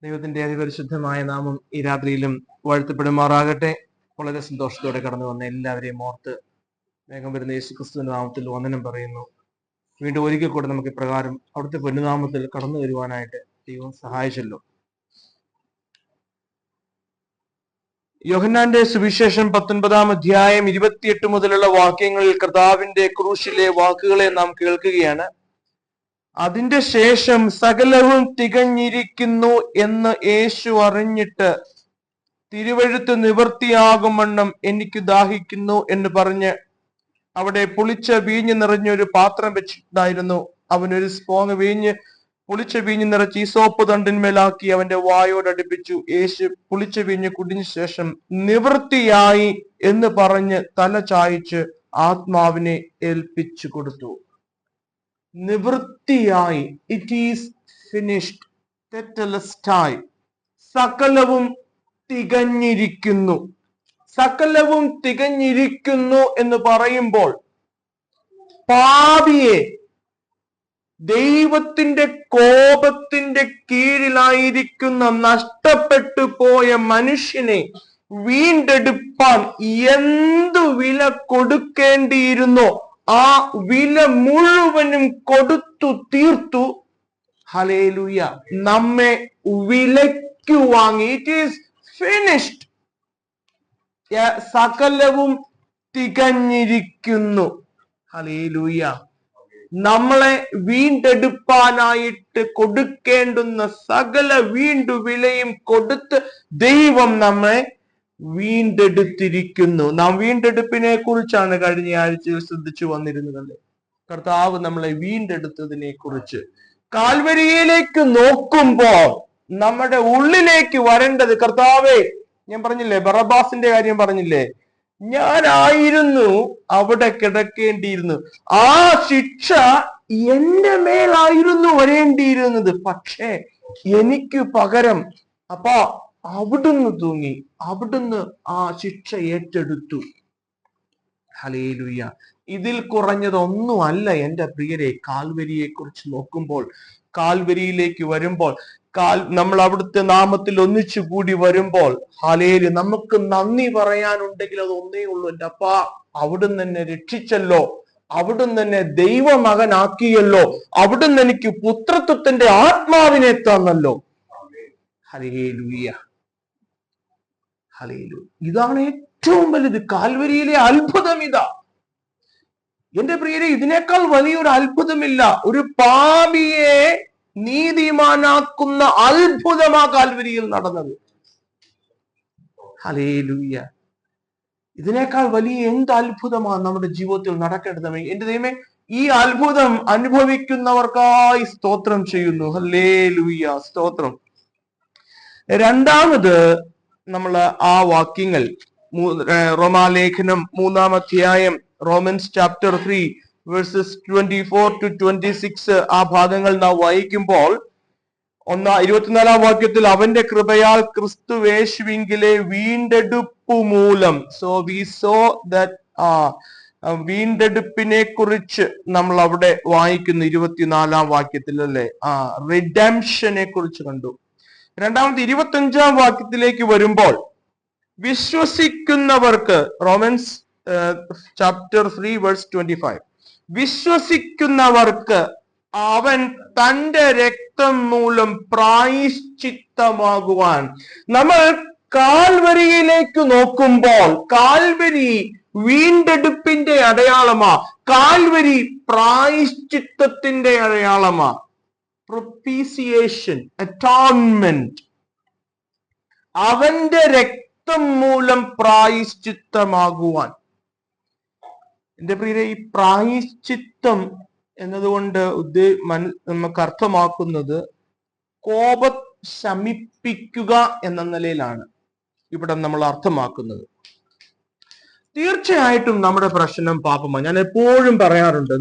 ദൈവത്തിന്റെ അതിപരിശുദ്ധമായ നാമം ഈ രാത്രിയിലും വാഴ്ത്തപ്പെടുമാറാകട്ടെ. വളരെ സന്തോഷത്തോടെ കടന്നു വന്ന എല്ലാവരെയും ഓർത്ത് വേഗം വരുന്ന യേശുക്രിസ്തുവിന്റെ നാമത്തിൽ വന്ദനം പറയുന്നു. വീണ്ടും ഒരിക്കൽ കൂടെ നമുക്ക് ഇപ്രകാരം അവിടുത്തെ പൊന്നുനാമത്തിൽ കടന്നു വരുവാനായിട്ട് ദൈവം സഹായിച്ചല്ലോ. യോഹന്നാന്റെ സുവിശേഷം 19 അധ്യായം 28 മുതലുള്ള വാക്യങ്ങളിൽ കർത്താവിന്റെ ക്രൂശിലെ വാക്കുകളെ നാം കേൾക്കുകയാണ്. അതിന്റെ ശേഷം സകലവും തികഞ്ഞിരിക്കുന്നു എന്ന് യേശു അറിഞ്ഞിട്ട് തിരുവെഴുത്ത് നിവൃത്തിയാകുമണ്ണം എനിക്ക് ദാഹിക്കുന്നു എന്ന് പറഞ്ഞ് അവിടെ പുളിച്ച വീഞ്ഞ് നിറഞ്ഞൊരു പാത്രം വെച്ചിട്ടുണ്ടായിരുന്നു. അവനൊരു സ്പോങ് പുളിച്ച വീഞ്ഞ് നിറച്ച് ഈസോപ്പ് തണ്ടിന്മേലാക്കി അവന്റെ വായോടടുപ്പിച്ചു. യേശു പുളിച്ച വീഞ്ഞ് കുടിഞ്ഞ ശേഷം നിവൃത്തിയായി എന്ന് പറഞ്ഞ് തല ചായ്ച്ച് ആത്മാവിനെ ഏൽപ്പിച്ചു കൊടുത്തു. നിവൃത്തിയായി, ഇറ്റ് ഈസ് ഫിനിഷ്ഡ്, തെറ്റലസ്റ്റായി, സകലവും തികഞ്ഞിരിക്കുന്നു. സകലവും തികഞ്ഞിരിക്കുന്നു എന്ന് പറയുമ്പോൾ പാപിയെ, ദൈവത്തിന്റെ കോപത്തിന്റെ കീഴിലായിരിക്കുന്ന നഷ്ടപ്പെട്ടു പോയ മനുഷ്യനെ വീണ്ടെടുപ്പാൻ എന്തു വില കൊടുക്കേണ്ടിയിരുന്നോ ആ വില മുഴുവനും കൊടുത്തു തീർത്തു. ഹല്ലേലൂയ. നമ്മെ വിലയ്ക്കു വാങ്ങി. It is finished. സകലവും തികഞ്ഞിരിക്കുന്നു. ഹല്ലേലൂയ. നമ്മളെ വീണ്ടെടുപ്പാനായിട്ട് കൊടുക്കേണ്ടുന്ന സകല വിലയും കൊടുത്ത് ദൈവം നമ്മളെ വീണ്ടെടുത്തിരിക്കുന്നു. നാം വീണ്ടെടുപ്പിനെ കുറിച്ചാണ് കഴിഞ്ഞ ആഴ്ചയിൽ ശ്രദ്ധിച്ചു വന്നിരുന്നത്. കർത്താവ് നമ്മളെ വീണ്ടെടുത്തതിനെ കുറിച്ച് കാൽവരിയിലേക്ക് നോക്കുമ്പോൾ നമ്മുടെ ഉള്ളിലേക്ക് വരേണ്ടത്, കർത്താവേ, ഞാൻ പറഞ്ഞില്ലേ, ബറബ്ബാസിന്റെ കാര്യം പറഞ്ഞില്ലേ, ഞാനായിരുന്നു അവിടെ കിടക്കേണ്ടിയിരുന്നു, ആ ശിക്ഷ എന്റെ മേലായിരുന്നു വരേണ്ടിയിരുന്നത്, പക്ഷേ എനിക്ക് പകരം അപ്പൊ അവിടുന്ന് തൂങ്ങി, അവിടുന്ന് ആ ശിക്ഷ ഏറ്റെടുത്തു. ഹല്ലേലൂയ. ഇതിൽ കുറഞ്ഞതൊന്നും അല്ല എന്റെ പ്രിയരെ. കാൽവരിയെ കുറിച്ച് നോക്കുമ്പോൾ, കാൽവരിയിലേക്ക് വരുമ്പോൾ, നമ്മൾ അവിടുത്തെ നാമത്തിൽ ഒന്നിച്ചു കൂടി വരുമ്പോൾ, ഹല്ലേലൂയ, നമുക്ക് നന്ദി പറയാനുണ്ടെങ്കിൽ അത് ഒന്നേ ഉള്ളൂ. എൻ്റെ അപ്പാ, അവിടുന്ന് എന്നെ രക്ഷിച്ചല്ലോ, അവിടുന്ന് എന്നെ ദൈവമകനാക്കിയല്ലോ, അവിടുന്ന് എനിക്ക് പുത്രത്വത്തിന്റെ ആത്മാവിനെ തന്നല്ലോ. Hallelujah, hallelujah. ഇതാണ് ഏറ്റവും വലുത്. കാൽവരിയിലെ അത്ഭുതം ഇതാ. എന്റെ പ്രിയരെ, ഇതിനേക്കാൾ വലിയൊരു അത്ഭുതമില്ല. ഒരു പാപിയെ നീതിമാനാക്കുന്ന അത്ഭുതമാ കാൽവരിയിൽ നടന്നത്. ഹല്ലേലൂയ. ഇതിനേക്കാൾ വലിയ എന്ത് അത്ഭുതമാണ് നമ്മുടെ ജീവിതത്തിൽ നടക്കേണ്ടത്? എന്റെ ദൈവമേ, ഈ അത്ഭുതം അനുഭവിക്കുന്നവർക്കായി സ്തോത്രം ചെയ്യുന്നു. ഹല്ലേലൂയ, സ്തോത്രം. രണ്ടാമത് നമ്മൾ ആ വാക്യങ്ങൾ റോമാലേഖനം 3 അധ്യായം, റോമൻസ് ചാപ്റ്റർ 3 വേഴ്സസ് 24 to 26 ആ ഭാഗങ്ങൾ നാം വായിക്കുമ്പോൾ 24 വാക്യത്തിൽ അവന്റെ കൃപയാൽ ക്രിസ്തുവേശുവിങ്കിലെ വീണ്ടെടുപ്പ് മൂലം, സോ വി സോ ദാറ്റ് വീണ്ടെടുപ്പിനെ കുറിച്ച് നമ്മൾ അവിടെ വായിക്കുന്നു. 24 വാക്യത്തിൽ അല്ലെ, റിഡംഷനെ കുറിച്ച് കണ്ടു. രണ്ടാമത്തെ 25 വാക്യത്തിലേക്ക് വരുമ്പോൾ വിശ്വസിക്കുന്നവർക്ക്, റോമൻസ് ചാപ്റ്റർ 3 വേഴ്സ് 25, വിശ്വസിക്കുന്നവർക്ക് അവൻ തന്റെ രക്തം മൂലം പ്രായശ്ചിത്തമാകുവാൻ. നമ്മൾ കാൽവരിയിലേക്ക് നോക്കുമ്പോൾ, കാൽവരി വീണ്ടെടുപ്പിന്റെ അടയാളമാ, കാൽവരി പ്രായശ്ചിത്തത്തിന്റെ അടയാളമാ. പ്രൊപ്പീസിയേഷൻ, അറ്റോൺമെന്റ്, അവന്റെ രക്തം മൂലം പ്രായശ്ചിത്തമാകുവാൻ. എന്റെ പ്രിയരെ, ഈ പ്രായശ്ചിത്തം എന്നതുകൊണ്ട് നമുക്ക് അർത്ഥമാക്കുന്നത് കോപം ശമിപ്പിക്കുക എന്ന നിലയിലാണ് ഇവിടെ നമ്മൾ അർത്ഥമാക്കുന്നത്. തീർച്ചയായിട്ടും നമ്മുടെ പ്രശ്നം പാപമാണ്. ഞാൻ എപ്പോഴും പറയാറുണ്ട്,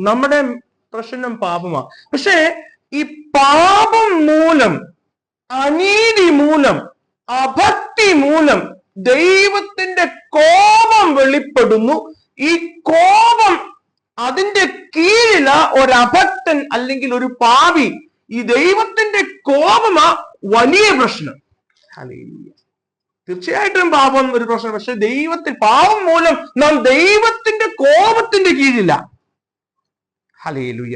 നമ്മുടെ പ്രശ്നം പാപമാണ്. പക്ഷേ ഈ പാപം മൂലം, അനീതി മൂലം, അഭക്തി മൂലം ദൈവത്തിന്റെ കോപം വെളിപ്പെടുന്നു. ഈ കോപം, അതിന്റെ കീഴില ഒരു അഭക്തൻ അല്ലെങ്കിൽ ഒരു പാപി, ഈ ദൈവത്തിന്റെ കോപമാ വലിയ പ്രശ്നം. തീർച്ചയായിട്ടും പാപം ഒരു പ്രശ്നം. പക്ഷെ പാപം മൂലം നാം ദൈവത്തിന്റെ കോപത്തിന്റെ കീഴില്ല. ഹല്ലേലൂയ.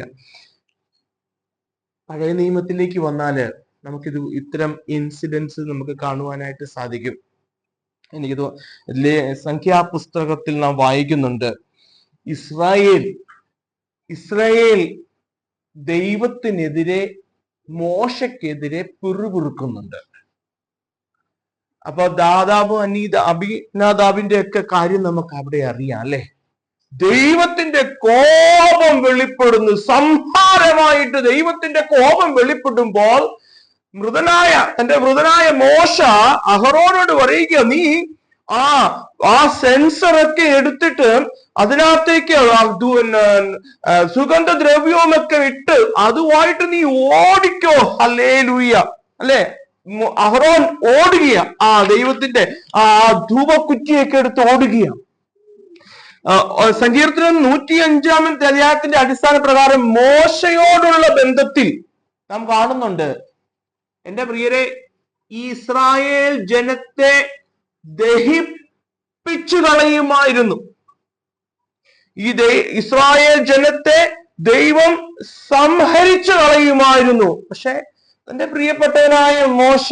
പഴയ നിയമത്തിലേക്ക് വന്നാല് നമുക്കിത് ഇത്തരം ഇൻസിഡൻസ് നമുക്ക് കാണുവാനായിട്ട് സാധിക്കും. എനിക്കിത് സംഖ്യാപുസ്തകത്തിൽ നാം വായിക്കുന്നുണ്ട്, ഇസ്രായേൽ ദൈവത്തിനെതിരെ മോശക്കെതിരെ പിറുപിറുക്കുന്നുണ്ട്. അപ്പൊ അബിനാദാബിന്റെ ഒക്കെ കാര്യം നമുക്ക് അവിടെ അറിയാം അല്ലെ. ദൈവത്തിന്റെ കോപം വെളിപ്പെടുന്നു. സംഹാരമായിട്ട് ദൈവത്തിന്റെ കോപം വെളിപ്പെടുമ്പോൾ തന്റെ മൃതനായ മോശ അഹറോനോട് പറയുക, നീ ആ സെൻസറൊക്കെ എടുത്തിട്ട് അതിനകത്തേക്ക് സുഗന്ധദ്രവ്യവുമൊക്കെ ഇട്ട് അതുമായിട്ട് നീ ഓടിക്കോ. ഹല്ലേലൂയ അല്ലെ. അഹറോൻ ഓടുകയാ, ദൈവത്തിന്റെ ധൂപക്കുറ്റിയൊക്കെ എടുത്ത് ഓടുകയാ. സങ്കീർത്തനം 105 അധ്യായത്തിന്റെ അടിസ്ഥാന പ്രകാരം മോശയോടുള്ള ബന്ധത്തിൽ നാം കാണുന്നുണ്ട്, എന്റെ പ്രിയരെ, ഈ ഇസ്രായേൽ ജനത്തെ ദഹിപ്പിച്ചു കളയുമായിരുന്നു. ഇസ്രായേൽ ജനത്തെ ദൈവം സംഹരിച്ചു കളയുമായിരുന്നു. പക്ഷെ തന്റെ പ്രിയപ്പെട്ടവനായ മോശ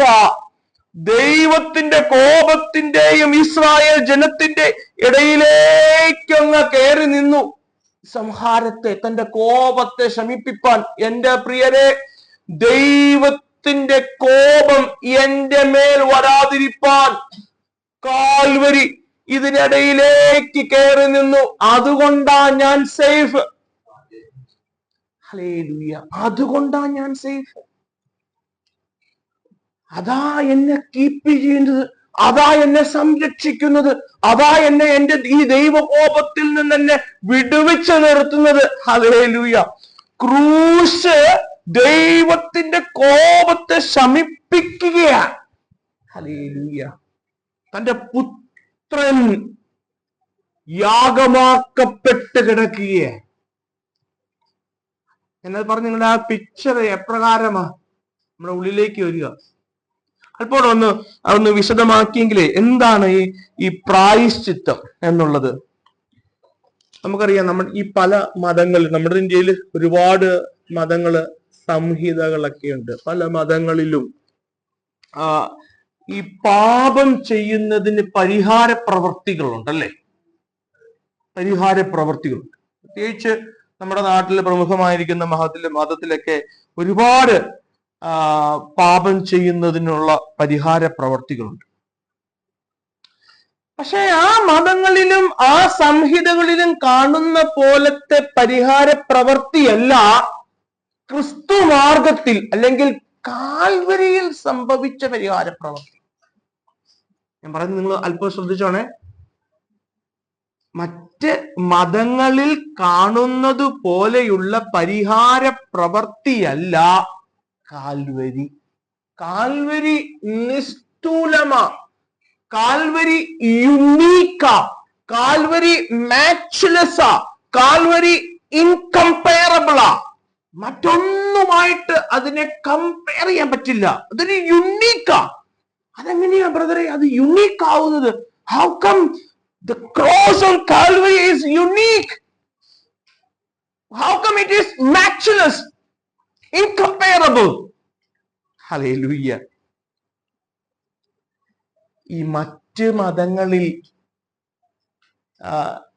ദൈവത്തിന്റെ കോപത്തിന്റെയും ഇസ്രായേൽ ജനത്തിന്റെ ഇടയിലേക്കങ്ങ് കയറി നിന്നു. സംഹാരത്തെ, തന്റെ കോപത്തെ ശമിപ്പിപ്പാൻ. എന്റെ പ്രിയരെ, ദൈവത്തിന്റെ കോപം എന്റെ മേൽ വരാതിരിപ്പാൻ കാൽവരി ഇതിനിടയിലേക്ക് കയറി നിന്നു. അതുകൊണ്ടാ ഞാൻ സേഫ്. ഹല്ലേലൂയ. അതുകൊണ്ടാ ഞാൻ സേഫ്. അതാ എന്നെ കീപ്പ് ചെയ്യുന്നത്, അതാ എന്നെ സംരക്ഷിക്കുന്നത്, അതാ എന്നെ ഈ ദൈവകോപത്തിൽ നിന്ന് എന്നെ വിടുവിച്ചു നിർത്തുന്നത്. ഹല്ലേലൂയ. ക്രൂശ് ദൈവത്തിന്റെ കോപത്തെ ശമിപ്പിക്കുകയാണ്. ഹല്ലേലൂയ. തന്റെ പുത്രൻ യാഗമാക്കപ്പെട്ട് കിടക്കുകയാണ്. എന്നത് പറഞ്ഞ് നിങ്ങളുടെ ആ പിക്ചർ എപ്രകാരമാ നമ്മുടെ ഉള്ളിലേക്ക് വരിക? അല്പോടെ ഒന്ന് വിശദമാക്കിയെങ്കിലേ എന്താണ് ഈ പ്രായശ്ചിത്തം എന്നുള്ളത് നമുക്കറിയാം. ഈ പല മതങ്ങളിൽ, നമ്മുടെ ഇന്ത്യയിൽ ഒരുപാട് മതങ്ങള്, സംഹിതകളൊക്കെ ഉണ്ട്. പല മതങ്ങളിലും ഈ പാപം ചെയ്യുന്നതിന് പരിഹാര പ്രവർത്തികളുണ്ട് അല്ലെ. പരിഹാര പ്രവർത്തികളുണ്ട്. പ്രത്യേകിച്ച് നമ്മുടെ നാട്ടിൽ പ്രമുഖമായിരിക്കുന്ന മതത്തിലൊക്കെ ഒരുപാട് പാപം ചെയ്യുന്നതിനുള്ള പരിഹാര പ്രവർത്തികളുണ്ട്. പക്ഷെ ആ മതങ്ങളിലും ആ സംഹിതകളിലും കാണുന്ന പോലത്തെ പരിഹാര പ്രവർത്തിയല്ല ക്രിസ്തു മാർഗത്തിൽ അല്ലെങ്കിൽ കാൽവരിയിൽ സംഭവിച്ച പരിഹാര പ്രവർത്തി. ഞാൻ പറയുന്നത് നിങ്ങൾ അല്പം ശ്രദ്ധിച്ചോണേ. മറ്റ് മതങ്ങളിൽ കാണുന്നത് പോലെയുള്ള പരിഹാര പ്രവർത്തിയല്ല കാൽവരി. കാൽവരി നിസ്തൂലമാ, കാൽവരി യുണീക്കാ, കാൽവരി മാച്ച്ലെസ്സാ, കാൽവരി ഇൻകമ്പയറബിളാ. മറ്റൊന്നുമായിട്ട് അതിനെ കമ്പയർ ചെയ്യാൻ പറ്റില്ല. അതൊരു യുണീക്കാ. അതെങ്ങനെയാ ബ്രദറെ അത് യുണീക്ക് ആവുന്നത്? How come the cross on Calvary is unique? How come it is matchless, incomparable? Hallelujah. ഈ മറ്റ് മതങ്ങളിൽ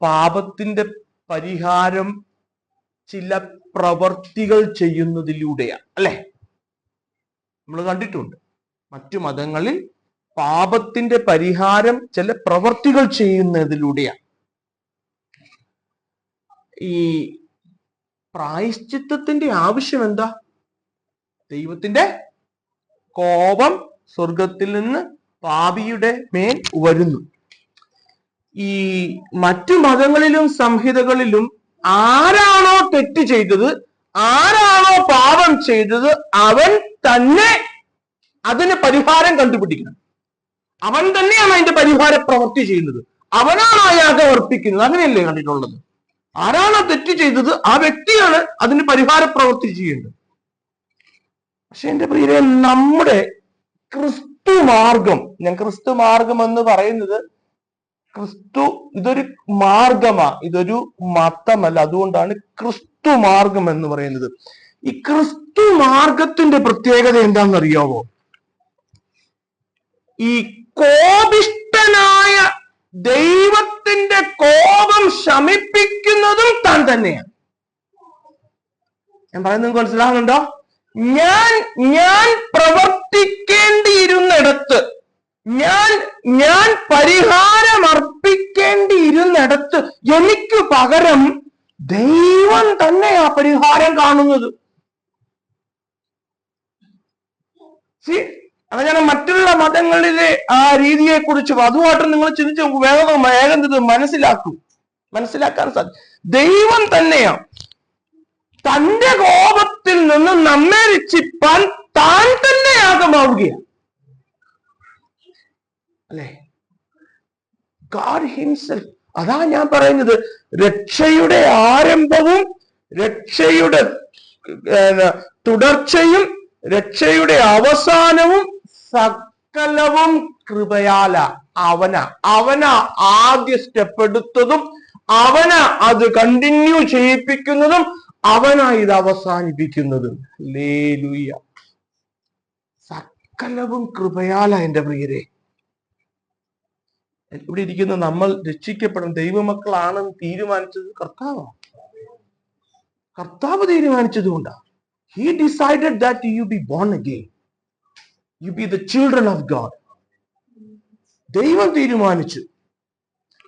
പാപത്തിന്റെ പരിഹാരം ചില പ്രവർത്തികൾ ചെയ്യുന്നതിലൂടെയാണ് അല്ലെ. നമ്മൾ കണ്ടിട്ടുണ്ട് മറ്റു മതങ്ങളിൽ പാപത്തിന്റെ പരിഹാരം ചില പ്രവർത്തികൾ ചെയ്യുന്നതിലൂടെയാണ്. ഈ പ്രായശ്ചിത്തത്തിന്റെ ആവശ്യം എന്താ? ദൈവത്തിന്റെ കോപം സ്വർഗത്തിൽ നിന്ന് പാപിയുടെ മേൽ വരുന്നു. ഈ മറ്റു മതങ്ങളിലും സംഹിതകളിലും ആരാണോ തെറ്റ് ചെയ്തത്, ആരാണോ പാപം ചെയ്തത്, അവൻ തന്നെ അതിന് പരിഹാരം കണ്ടുപിടിക്കണം. അവൻ തന്നെയാണ് അതിന്റെ പരിഹാര പ്രവൃത്തി ചെയ്യുന്നത്. അവനാണ് ആ യാഗം അർപ്പിക്കുന്നത്. അങ്ങനെയല്ലേ കണ്ടിട്ടുള്ളത്? ആരാണോ തെറ്റ് ചെയ്തത് ആ വ്യക്തിയാണ് അതിന് പരിഹാര പ്രവൃത്തി ചെയ്യേണ്ടത്. പക്ഷെ എന്റെ പ്രിയരെ, നമ്മുടെ ക്രിസ്തു മാർഗം. ഞാൻ ക്രിസ്തു മാർഗം എന്ന് പറയുന്നത്, ക്രിസ്തു ഇതൊരു മാർഗമാ, ഇതൊരു മതമല്ല. അതുകൊണ്ടാണ് ക്രിസ്തു മാർഗം എന്ന് പറയുന്നത്. ഈ ക്രിസ്തു മാർഗത്തിന്റെ പ്രത്യേകത എന്താണെന്നറിയാവോ? ഈ കോപിഷ്ഠനായ ദൈവത്തിന്റെ കോപം ശമിപ്പിക്കുന്നതും താൻ തന്നെയാണ്. ഞാൻ പറയുന്നത് നിങ്ങൾക്ക് മനസ്സിലാകുന്നുണ്ടോ? ഞാൻ പ്രവർത്തിക്കേണ്ടിയിരുന്നിടത്ത്, ഞാൻ പരിഹാരം അർപ്പിക്കേണ്ടിയിരുന്നിടത്ത് എനിക്ക് പകരം ദൈവം തന്നെയാ പരിഹാരം കാണുന്നത്. അത് ഞാൻ മറ്റുള്ള മതങ്ങളിലെ ആ രീതിയെ കുറിച്ച് അതുമായിട്ട് നിങ്ങൾ ചിന്തിച്ച് വേഗം മനസ്സിലാക്കാൻ സാധിക്കും. ദൈവം തന്നെയാ തന്റെ കോപത്തിൽ നിന്ന് നമ്മെ രക്ഷിപ്പാൻ താൻ തന്നെ യാഗമാവുകയാണ്, അല്ലെ? God himself. അതാ ഞാൻ പറയുന്നത്, രക്ഷയുടെ ആരംഭവും രക്ഷയുടെ തുടർച്ചയും രക്ഷയുടെ അവസാനവും സകലവും കൃപയാല. അവനാ ആദ്യ സ്റ്റെപ്പ് എടുത്തതും, അവനാ അത് കണ്ടിന്യൂ ചെയ്യിപ്പിക്കുന്നതും, അവനാ ഇത് അവസാനിപ്പിക്കുന്നതും. ഹല്ലേലൂയ. സകലവും കൃപയാല. എന്റെ പ്രിയരെ, ഇവിടെ ഇരിക്കുന്ന നമ്മൾ രക്ഷിക്കപ്പെടും ദൈവമക്കളാണെന്ന് തീരുമാനിച്ചത് കർത്താവ് തീരുമാനിച്ചത് കൊണ്ടാണ്. He decided that you be born again. You be the children of God. ദൈവം തീരുമാനിച്ചു.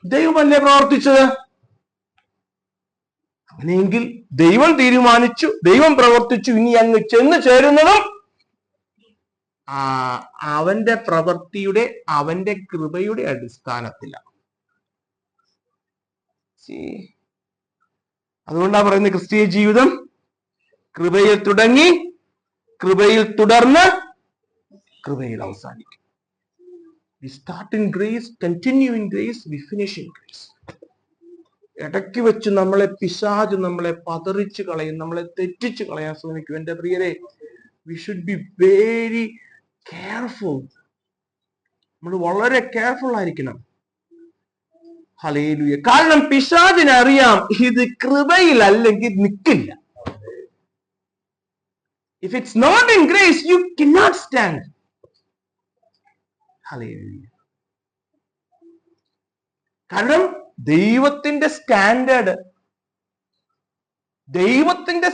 ദൈവമല്ലേ പ്രവർത്തിച്ചത്? അങ്ങനെയെങ്കിൽ ദൈവം തീരുമാനിച്ചു, ദൈവം പ്രവർത്തിച്ചു. ഇനി അങ്ങ് ചെന്ന് ചേരുന്നതും അവന്റെ പ്രവൃത്തിയുടെ, അവന്റെ കൃപയുടെ അടിസ്ഥാനത്തിലാണ്. അതുകൊണ്ടാണ് പറയുന്നത്, ക്രിസ്തീയ ജീവിതം കൃപയിൽ തുടങ്ങി, കൃപയിൽ തുടർന്ന് കൃപയിൽ അവസാനിക്കും. We start in grace, continue in grace, we finish in grace. ഇടയ്ക്ക് വെച്ച് പിശാച് നമ്മളെ പതറിച്ച് കളയും, നമ്മളെ തെറ്റിച്ച് കളയാൻ ശ്രമിക്കും. എന്റെ പ്രിയരെ, we should be very careful. നമ്മൾ വളരെ കെയർഫുൾ ആയിരിക്കണം. ഹല്ലേലൂയ. കാരണം പിശാചിന് അറിയാം ഇത് കൃപയിൽ അല്ലെങ്കിൽ നിൽക്കില്ല. If it's not in grace, you cannot stand. Hallelujah. കാരണം ദൈവത്തിന്റെ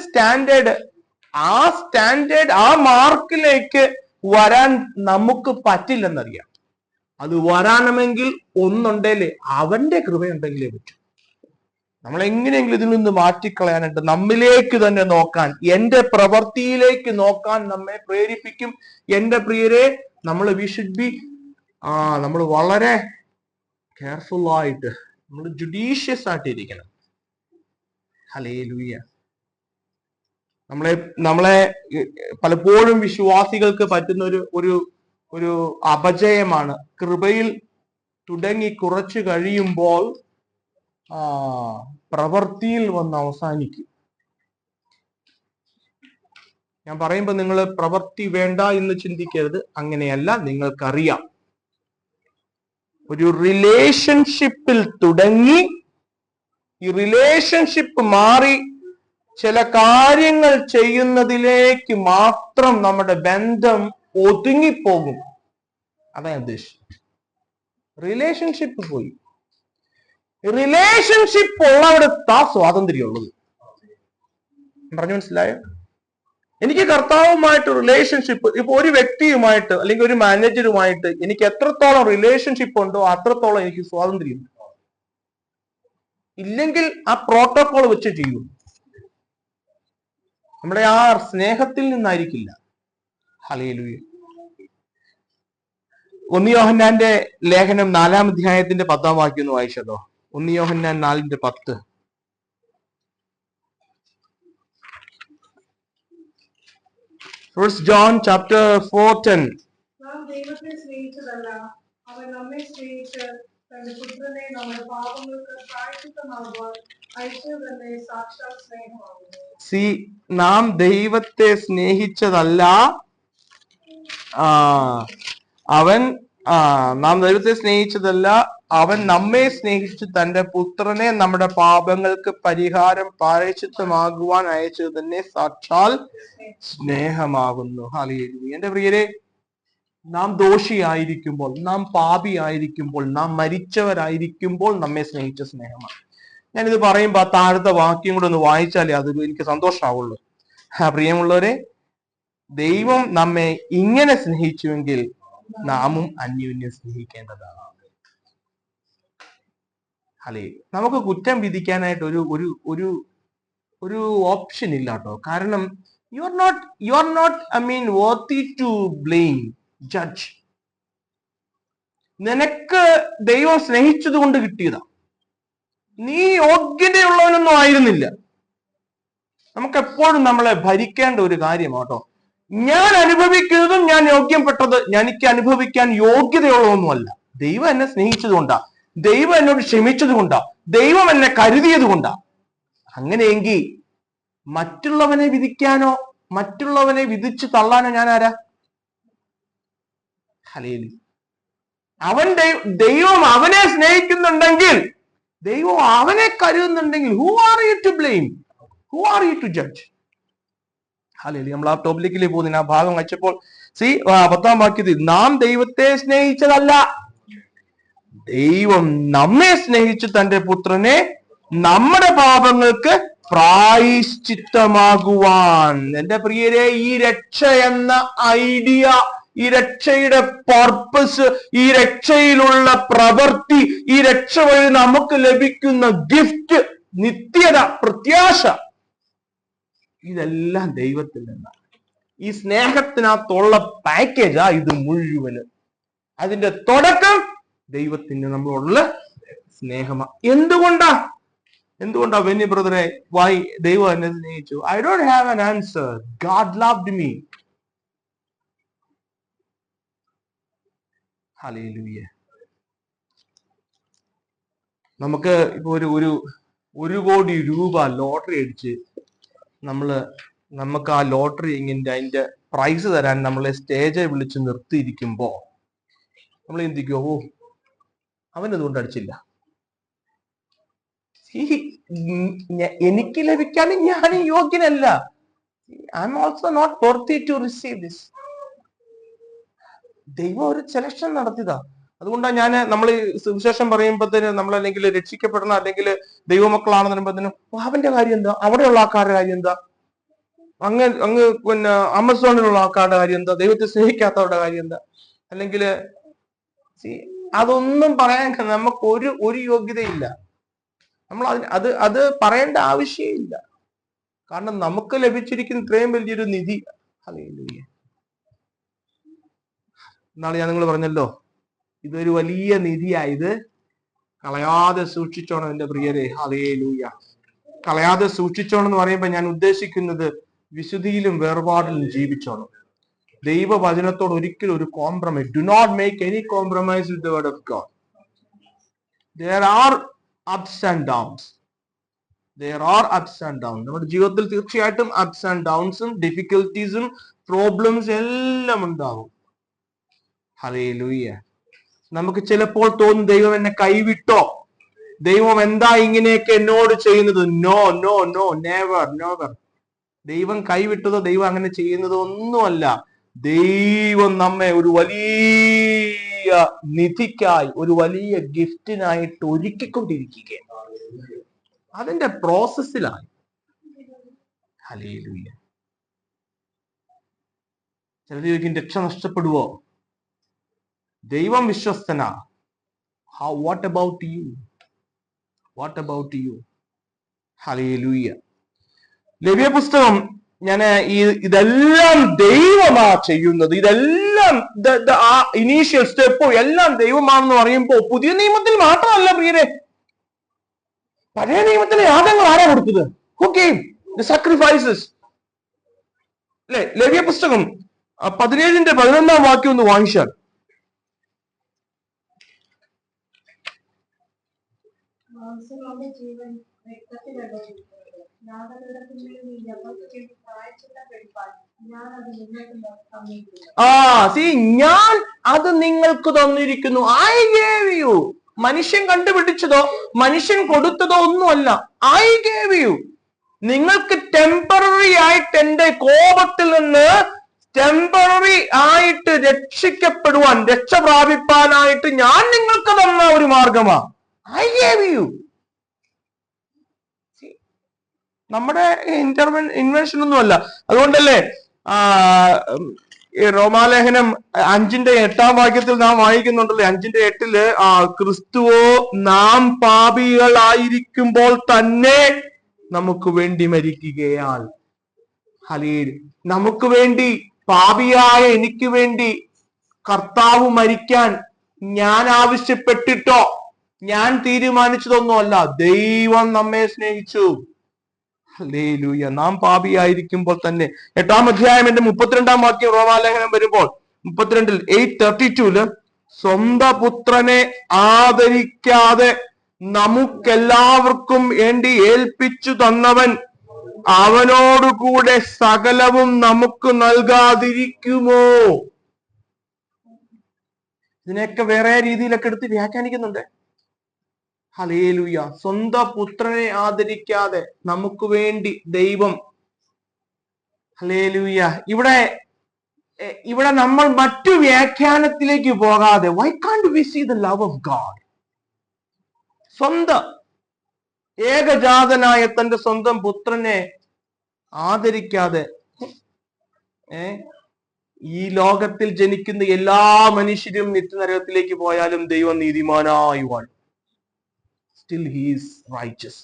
സ്റ്റാൻഡേർഡ് ആ മാർക്കിലേക്ക് വരാൻ നമുക്ക് പറ്റില്ലെന്നറിയാം. അത് വരാണമെങ്കിൽ ഒന്നുണ്ടെങ്കിലേ അവന്റെ കൃപയുണ്ടെങ്കിലേ പറ്റൂ. നമ്മൾ എങ്ങനെയെങ്കിലും ഇതിൽ നിന്ന് മാറ്റിക്കളയാനായിട്ട് നമ്മിലേക്ക് തന്നെ നോക്കാൻ, എന്റെ പ്രവൃത്തിയിലേക്ക് നോക്കാൻ നമ്മെ പ്രേരിപ്പിക്കും. എന്റെ പ്രിയരെ, വി ഷുഡ് ബി നമ്മൾ വളരെ കെയർഫുൾ ആയിട്ട്, നമ്മൾ ജുഡീഷ്യസ് ആയിട്ട് ഇരിക്കണം. ഹല്ലേലൂയ. നമ്മളെ പലപ്പോഴും വിശ്വാസികൾക്ക് പറ്റുന്ന ഒരു അപജയമാണ്, കൃപയിൽ തുടങ്ങി കുറച്ചു കഴിയുമ്പോൾ പ്രവൃത്തിയിൽ വന്ന് അവസാനിക്കും. ഞാൻ പറയുമ്പോൾ നിങ്ങൾ പ്രവൃത്തി വേണ്ട എന്ന് ചിന്തിക്കരുത്. അങ്ങനെയല്ല, നിങ്ങൾക്കറിയാം ഒരു റിലേഷൻഷിപ്പിൽ തുടങ്ങി ഈ റിലേഷൻഷിപ്പ് മാറി ചില കാര്യങ്ങൾ ചെയ്യുന്നതിലേക്ക് മാത്രം നമ്മുടെ ബന്ധം ഒതുങ്ങിപ്പോകും. അതാ ഉദ്ദേശിച്ചത്. റിലേഷൻഷിപ്പ് പോയി. റിലേഷൻഷിപ്പ് ഉള്ളവിടത്താ സ്വാതന്ത്ര്യമുള്ളത്. പറഞ്ഞു മനസ്സിലായോ? എനിക്ക് കർത്താവുമായിട്ട് റിലേഷൻഷിപ്പ്, ഇപ്പൊ ഒരു വ്യക്തിയുമായിട്ട് അല്ലെങ്കിൽ ഒരു മാനേജറുമായിട്ട് എനിക്ക് എത്രത്തോളം റിലേഷൻഷിപ്പ് ഉണ്ടോ അത്രത്തോളം എനിക്ക് സ്വാതന്ത്ര്യം. ഇല്ലെങ്കിൽ ആ പ്രോട്ടോകോൾ വെച്ച് ചെയ്യും. നമ്മുടെ ആ സ്നേഹത്തിൽ നിന്നായിരിക്കില്ല. ഹല്ലേലൂയ. 1 യോഹന്നാന്റെ ലേഖനം 4-ാം അധ്യായത്തിന്റെ 10-ാം വാക്യം ഒന്ന് വായിച്ചതോ? 1 യോഹന്നാൻ 4:10. First John chapter 4:10. നാം ദൈവത്തെ സ്നേഹിച്ചതല്ല, അവൻ നമ്മെ സ്നേഹിച്ച് തന്റെ പുത്രനെ നമ്മുടെ പാപങ്ങൾക്ക് പ്രായശ്ചിത്തമാകുവാൻ അയച്ചത് തന്നെ സാക്ഷാൽ സ്നേഹമാകുന്നു. നാം ദൈവത്തെ സ്നേഹിച്ചതല്ല, അവൻ നാം ദൈവത്തെ സ്നേഹിച്ചതല്ല, അവൻ നമ്മെ സ്നേഹിച്ച് തന്റെ പുത്രനെ നമ്മുടെ പാപങ്ങൾക്ക് പരിഹാരം പ്രായശ്ചിത്തമാകുവാൻ അയച്ചത് തന്നെ സാക്ഷാൽ സ്നേഹമാകുന്നു. ഹല്ലേലൂയ. എന്റെ പ്രിയരെ, നാം ദോഷിയായിരിക്കുമ്പോൾ, നാം പാപിയായിരിക്കുമ്പോൾ, നാം മരിച്ചവരായിരിക്കുമ്പോൾ നമ്മെ സ്നേഹിച്ച സ്നേഹമാണ്. ഞാനിത് പറയുമ്പോൾ ആ താഴത്തെ വാക്യം കൂടെ ഒന്ന് വായിച്ചാലേ അത് എനിക്ക് സന്തോഷമാവുള്ളൂ. പ്രിയമുള്ളവരെ, ദൈവം നമ്മെ ഇങ്ങനെ സ്നേഹിച്ചുവെങ്കിൽ നാമും അന്യോന്യം സ്നേഹിക്കേണ്ടതാണ്. അല്ലേ? നമുക്ക് കുറ്റം വിധിക്കാനായിട്ട് ഒരു ഒരു ഒരു ഒരു ഓപ്ഷൻ ഇല്ല കേട്ടോ. കാരണം you are not worthy to blame, judge. നിനക്ക് ദൈവം സ്നേഹിച്ചത് കൊണ്ട് കിട്ടിയതാ. നീ യോഗ്യതയുള്ളവനൊന്നും ആയിരുന്നില്ല. നമുക്ക് എപ്പോഴും നമ്മളെ ഭരിക്കേണ്ട ഒരു കാര്യമാട്ടോ. ഞാൻ അനുഭവിക്കുന്നതും ഞാൻ യോഗ്യപ്പെട്ടത് എനിക്ക് അനുഭവിക്കാൻ യോഗ്യതയുള്ളതൊന്നുമല്ല. ദൈവം എന്നെ സ്നേഹിച്ചത് കൊണ്ടാ, ദൈവം എന്നോട് ക്ഷമിച്ചത് കൊണ്ടാ, ദൈവം എന്നെ കരുതിയത് കൊണ്ടാ. അങ്ങനെയെങ്കിൽ മറ്റുള്ളവനെ വിധിക്കാനോ മറ്റുള്ളവനെ വിധിച്ച് തള്ളാനോ ഞാൻ ആരാ? ഹല്ലേലൂയ. ദൈവം അവനെ സ്നേഹിക്കുന്നുണ്ടെങ്കിൽ, ദൈവം അവനെ കരുതുന്നുണ്ടെങ്കിൽ, who are you to blame? Who are you to judge? Hallelujah. നമ്മൾ ആ ടോപ്പിക്കിലേക്ക് പോകുന്ന ആ ഭാഗം വായിച്ചപ്പോൾ 10-ാം വാക്യത്തിൽ, നാം ദൈവത്തെ സ്നേഹിച്ചതല്ല, ദൈവം നമ്മെ സ്നേഹിച്ച് തന്റെ പുത്രനെ നമ്മുടെ പാപങ്ങൾക്ക് പ്രായശ്ചിത്തമാകുവാൻ. എന്റെ പ്രിയരെ, ഈ രക്ഷ എന്ന ഐഡിയ, ഈ രക്ഷയുടെ പർപ്പസ്, ഈ രക്ഷയിലുള്ള പ്രവൃത്തി, ഈ രക്ഷ വഴി നമുക്ക് ലഭിക്കുന്ന ഗിഫ്റ്റ്, നിത്യത, പ്രത്യാശ, ഇതെല്ലാം ദൈവത്തിൽ നിന്നാണ്. ഈ സ്നേഹത്തിനകത്തുള്ള പാക്കേജാ ഇത് മുഴുവന്. അതിന്റെ തുടക്കം ദൈവത്തിന് നമ്മളോടുള്ള സ്നേഹമാണ്. എന്തുകൊണ്ടാ വെന്നി ബ്രദറെ, വൈ ദൈവം എന്നെ സ്നേഹിച്ചു? I don't have an answer. God loved me. Hallelujah. നമുക്ക് ഇപ്പൊ ഒരു കോടി രൂപ ലോട്ടറി അടിച്ച് നമുക്ക് ആ ലോട്ടറി അതിന്റെ പ്രൈസ് തരാൻ നമ്മളെ സ്റ്റേജിൽ വിളിച്ച് നിർത്തിയിരിക്കുമ്പോ നമ്മൾ ചിന്തിക്കുമോ, ഓ അവനതുകൊണ്ട് അടിച്ചില്ല, എനിക്ക് ലഭിക്കാൻ ഞാൻ യോഗ്യനല്ല, I am also not worthy to receive this. ദൈവം ഒരു സെലക്ഷൻ നടത്തിയതാ. അതുകൊണ്ടാണ് നമ്മൾ സുവിശേഷം പറയുമ്പോഴത്തേന് നമ്മൾ അല്ലെങ്കിൽ രക്ഷിക്കപ്പെടണം, അല്ലെങ്കിൽ ദൈവമക്കളാണെന്ന് പറയുമ്പോഴത്തേനും അവന്റെ കാര്യം എന്താ, അവിടെയുള്ള ആൾക്കാരുടെ കാര്യം എന്താ, അങ്ങ് പിന്നെ ആമസോണിലുള്ള ആൾക്കാരുടെ കാര്യം എന്താ, ദൈവത്തെ സ്നേഹിക്കാത്തവരുടെ കാര്യം എന്താ, അല്ലെങ്കിൽ അതൊന്നും പറയാൻ നമുക്ക് ഒരു യോഗ്യതയില്ല. നമ്മൾ അത് പറയേണ്ട ആവശ്യമില്ല. കാരണം നമുക്ക് ലഭിച്ചിരിക്കുന്ന ഇത്രയും വലിയൊരു നിധി. ഹല്ലേലൂയ. എന്നാണ് ഞാൻ നിങ്ങൾ പറഞ്ഞല്ലോ, ഇതൊരു വലിയ നിധിയായത് കളയാതെ സൂക്ഷിച്ചോണം എന്റെ പ്രിയരെ. ഹല്ലേലൂയ. കളയാതെ സൂക്ഷിച്ചോണം എന്ന് പറയുമ്പോൾ ഞാൻ ഉദ്ദേശിക്കുന്നത് വിശുദ്ധിയിലും വേർപാടിലും ജീവിച്ചോണം. ദൈവവചനത്തോട് ഒരിക്കലും ഒരു compromise, do not make any compromise with the word of God. There are ups and downs. നമ്മുടെ ജീവിതത്തിൽ തീർച്ചയായിട്ടും അപ്സ് ആൻഡ് ഡൗൺസും ഡിഫിക്കൽട്ടീസും പ്രോബ്ലംസ് എല്ലാം ഉണ്ടാവും. ഹല്ലേലൂയ. നമുക്ക് ചിലപ്പോൾ തോന്നും, ദൈവം എന്നെ കൈവിട്ടോ, ദൈവം എന്താ ഇങ്ങനെയൊക്കെ എന്നോട് ചെയ്യുന്നത്? No no no, never never. ദൈവം കൈവിട്ടതോ ദൈവം അങ്ങനെ ചെയ്യുന്നതോ ഒന്നുമല്ല. ദൈവം നമ്മെ ഒരു വലിയ നിധിക്കായി, ഒരു വലിയ ഗിഫ്റ്റിനായിട്ട് ഒരുക്കിക്കൊണ്ടിരിക്കുകയാണ്. അതിന്റെ പ്രോസസ്സിലായി. ഹല്ലേലൂയ. ചിലർ ചോദിക്കും, രക്ഷ നഷ്ടപ്പെടുവോ? ദൈവം വിശ്വസ്തനാ. What about you? ഹല്ലേലൂയ. ലേവ്യ പുസ്തകം, ഇതെല്ലാം ദൈവമാ ചെയ്യുന്നത്, ഇതെല്ലാം ഇനീഷ്യൽ സ്റ്റെപ്പോ എല്ലാം ദൈവമാണെന്ന് പറയുമ്പോ പുതിയ നിയമത്തിൽ മാത്രമല്ല പ്രിയരെ, പഴയ നിയമത്തിലെ യാഗങ്ങൾ ആരാ കൊടുത്തത്? Who gave the sacrifices? അല്ലെ? ലേവ്യ പുസ്തകം 17-11 വാക്യം ഒന്ന് വായിച്ചാൽ, യാഗപീഠത്തിന്മേൽ നീ ഞങ്ങൾക്ക് വേണ്ടി പ്രായശ്ചിത്തം കഴിപ്പാൻ ഞാൻ അത് നിങ്ങൾക്ക് തന്നിരിക്കുന്നു. ഞാൻ അത് നിങ്ങൾക്ക് തന്നിരിക്കുന്നു. I gave U. മനുഷ്യൻ കണ്ടുപിടിച്ചതോ മനുഷ്യൻ കൊടുത്തതോ ഒന്നുമല്ല. I gave U. നിങ്ങൾക്ക് ടെമ്പററി ആയിട്ട് എന്റെ കോപത്തിൽ നിന്ന് ടെമ്പററി ആയിട്ട് രക്ഷിക്കപ്പെടുവാൻ, രക്ഷ പ്രാപിപ്പാനായിട്ട് ഞാൻ നിങ്ങൾക്ക് തന്ന ഒരു മാർഗമാ. I gave you. നമ്മുടെ ഇൻവെൻഷൻ ഒന്നുമല്ല. അതുകൊണ്ടല്ലേ റോമാലേഖനം 5:8 നാം വായിക്കുന്നുണ്ടല്ലേ, 5:8 ക്രിസ്തുവോ നാം പാപികളായിരിക്കുമ്പോൾ തന്നെ നമുക്ക് വേണ്ടി മരിക്കുകയാൽ. ഹല്ലേലൂയ. നമുക്ക് വേണ്ടി, പാപിയായ എനിക്ക് വേണ്ടി കർത്താവ് മരിക്കാൻ ഞാൻ ആവശ്യപ്പെട്ടിട്ടോ ഞാൻ തീരുമാനിച്ചതൊന്നുമല്ല. ദൈവം നമ്മെ സ്നേഹിച്ചു. ഹല്ലേലൂയ. നാം പാപിയായിരിക്കുമ്പോൾ തന്നെ. 8-ാം അധ്യായം 32-ാം വാക്യം റോമാലേഖനം വരുമ്പോൾ 32 8:32 സ്വന്തം പുത്രനെ ആദരിക്കാതെ നമുക്കെല്ലാവർക്കും വേണ്ടി ഏൽപ്പിച്ചു തന്നവൻ അവനോടുകൂടെ സകലവും നമുക്ക് നൽകാതിരിക്കുമോ? ഇതിനെയൊക്കെ വേറെ രീതിയിലൊക്കെ എടുത്ത് വ്യാഖ്യാനിക്കുന്നുണ്ട്. ഹല്ലേലൂയ. സ്വന്തം പുത്രനെ ആദരിക്കാതെ നമുക്ക് വേണ്ടി ദൈവം, ഹല്ലേലൂയ. ഇവിടെ നമ്മൾ മറ്റു വ്യാഖ്യാനത്തിലേക്ക് പോകാതെ, why can't we see the love of God? സ്വന്തം ഏകജാതനായ തന്റെ സ്വന്തം പുത്രനെ ആദരിക്കാതെ ഈ ലോകത്തിൽ ജനിക്കുന്ന എല്ലാ മനുഷ്യരും നിത്യനരകത്തിലേക്ക് പോയാലും ദൈവം നീതിമാനായി വാഴും. Still he is righteous.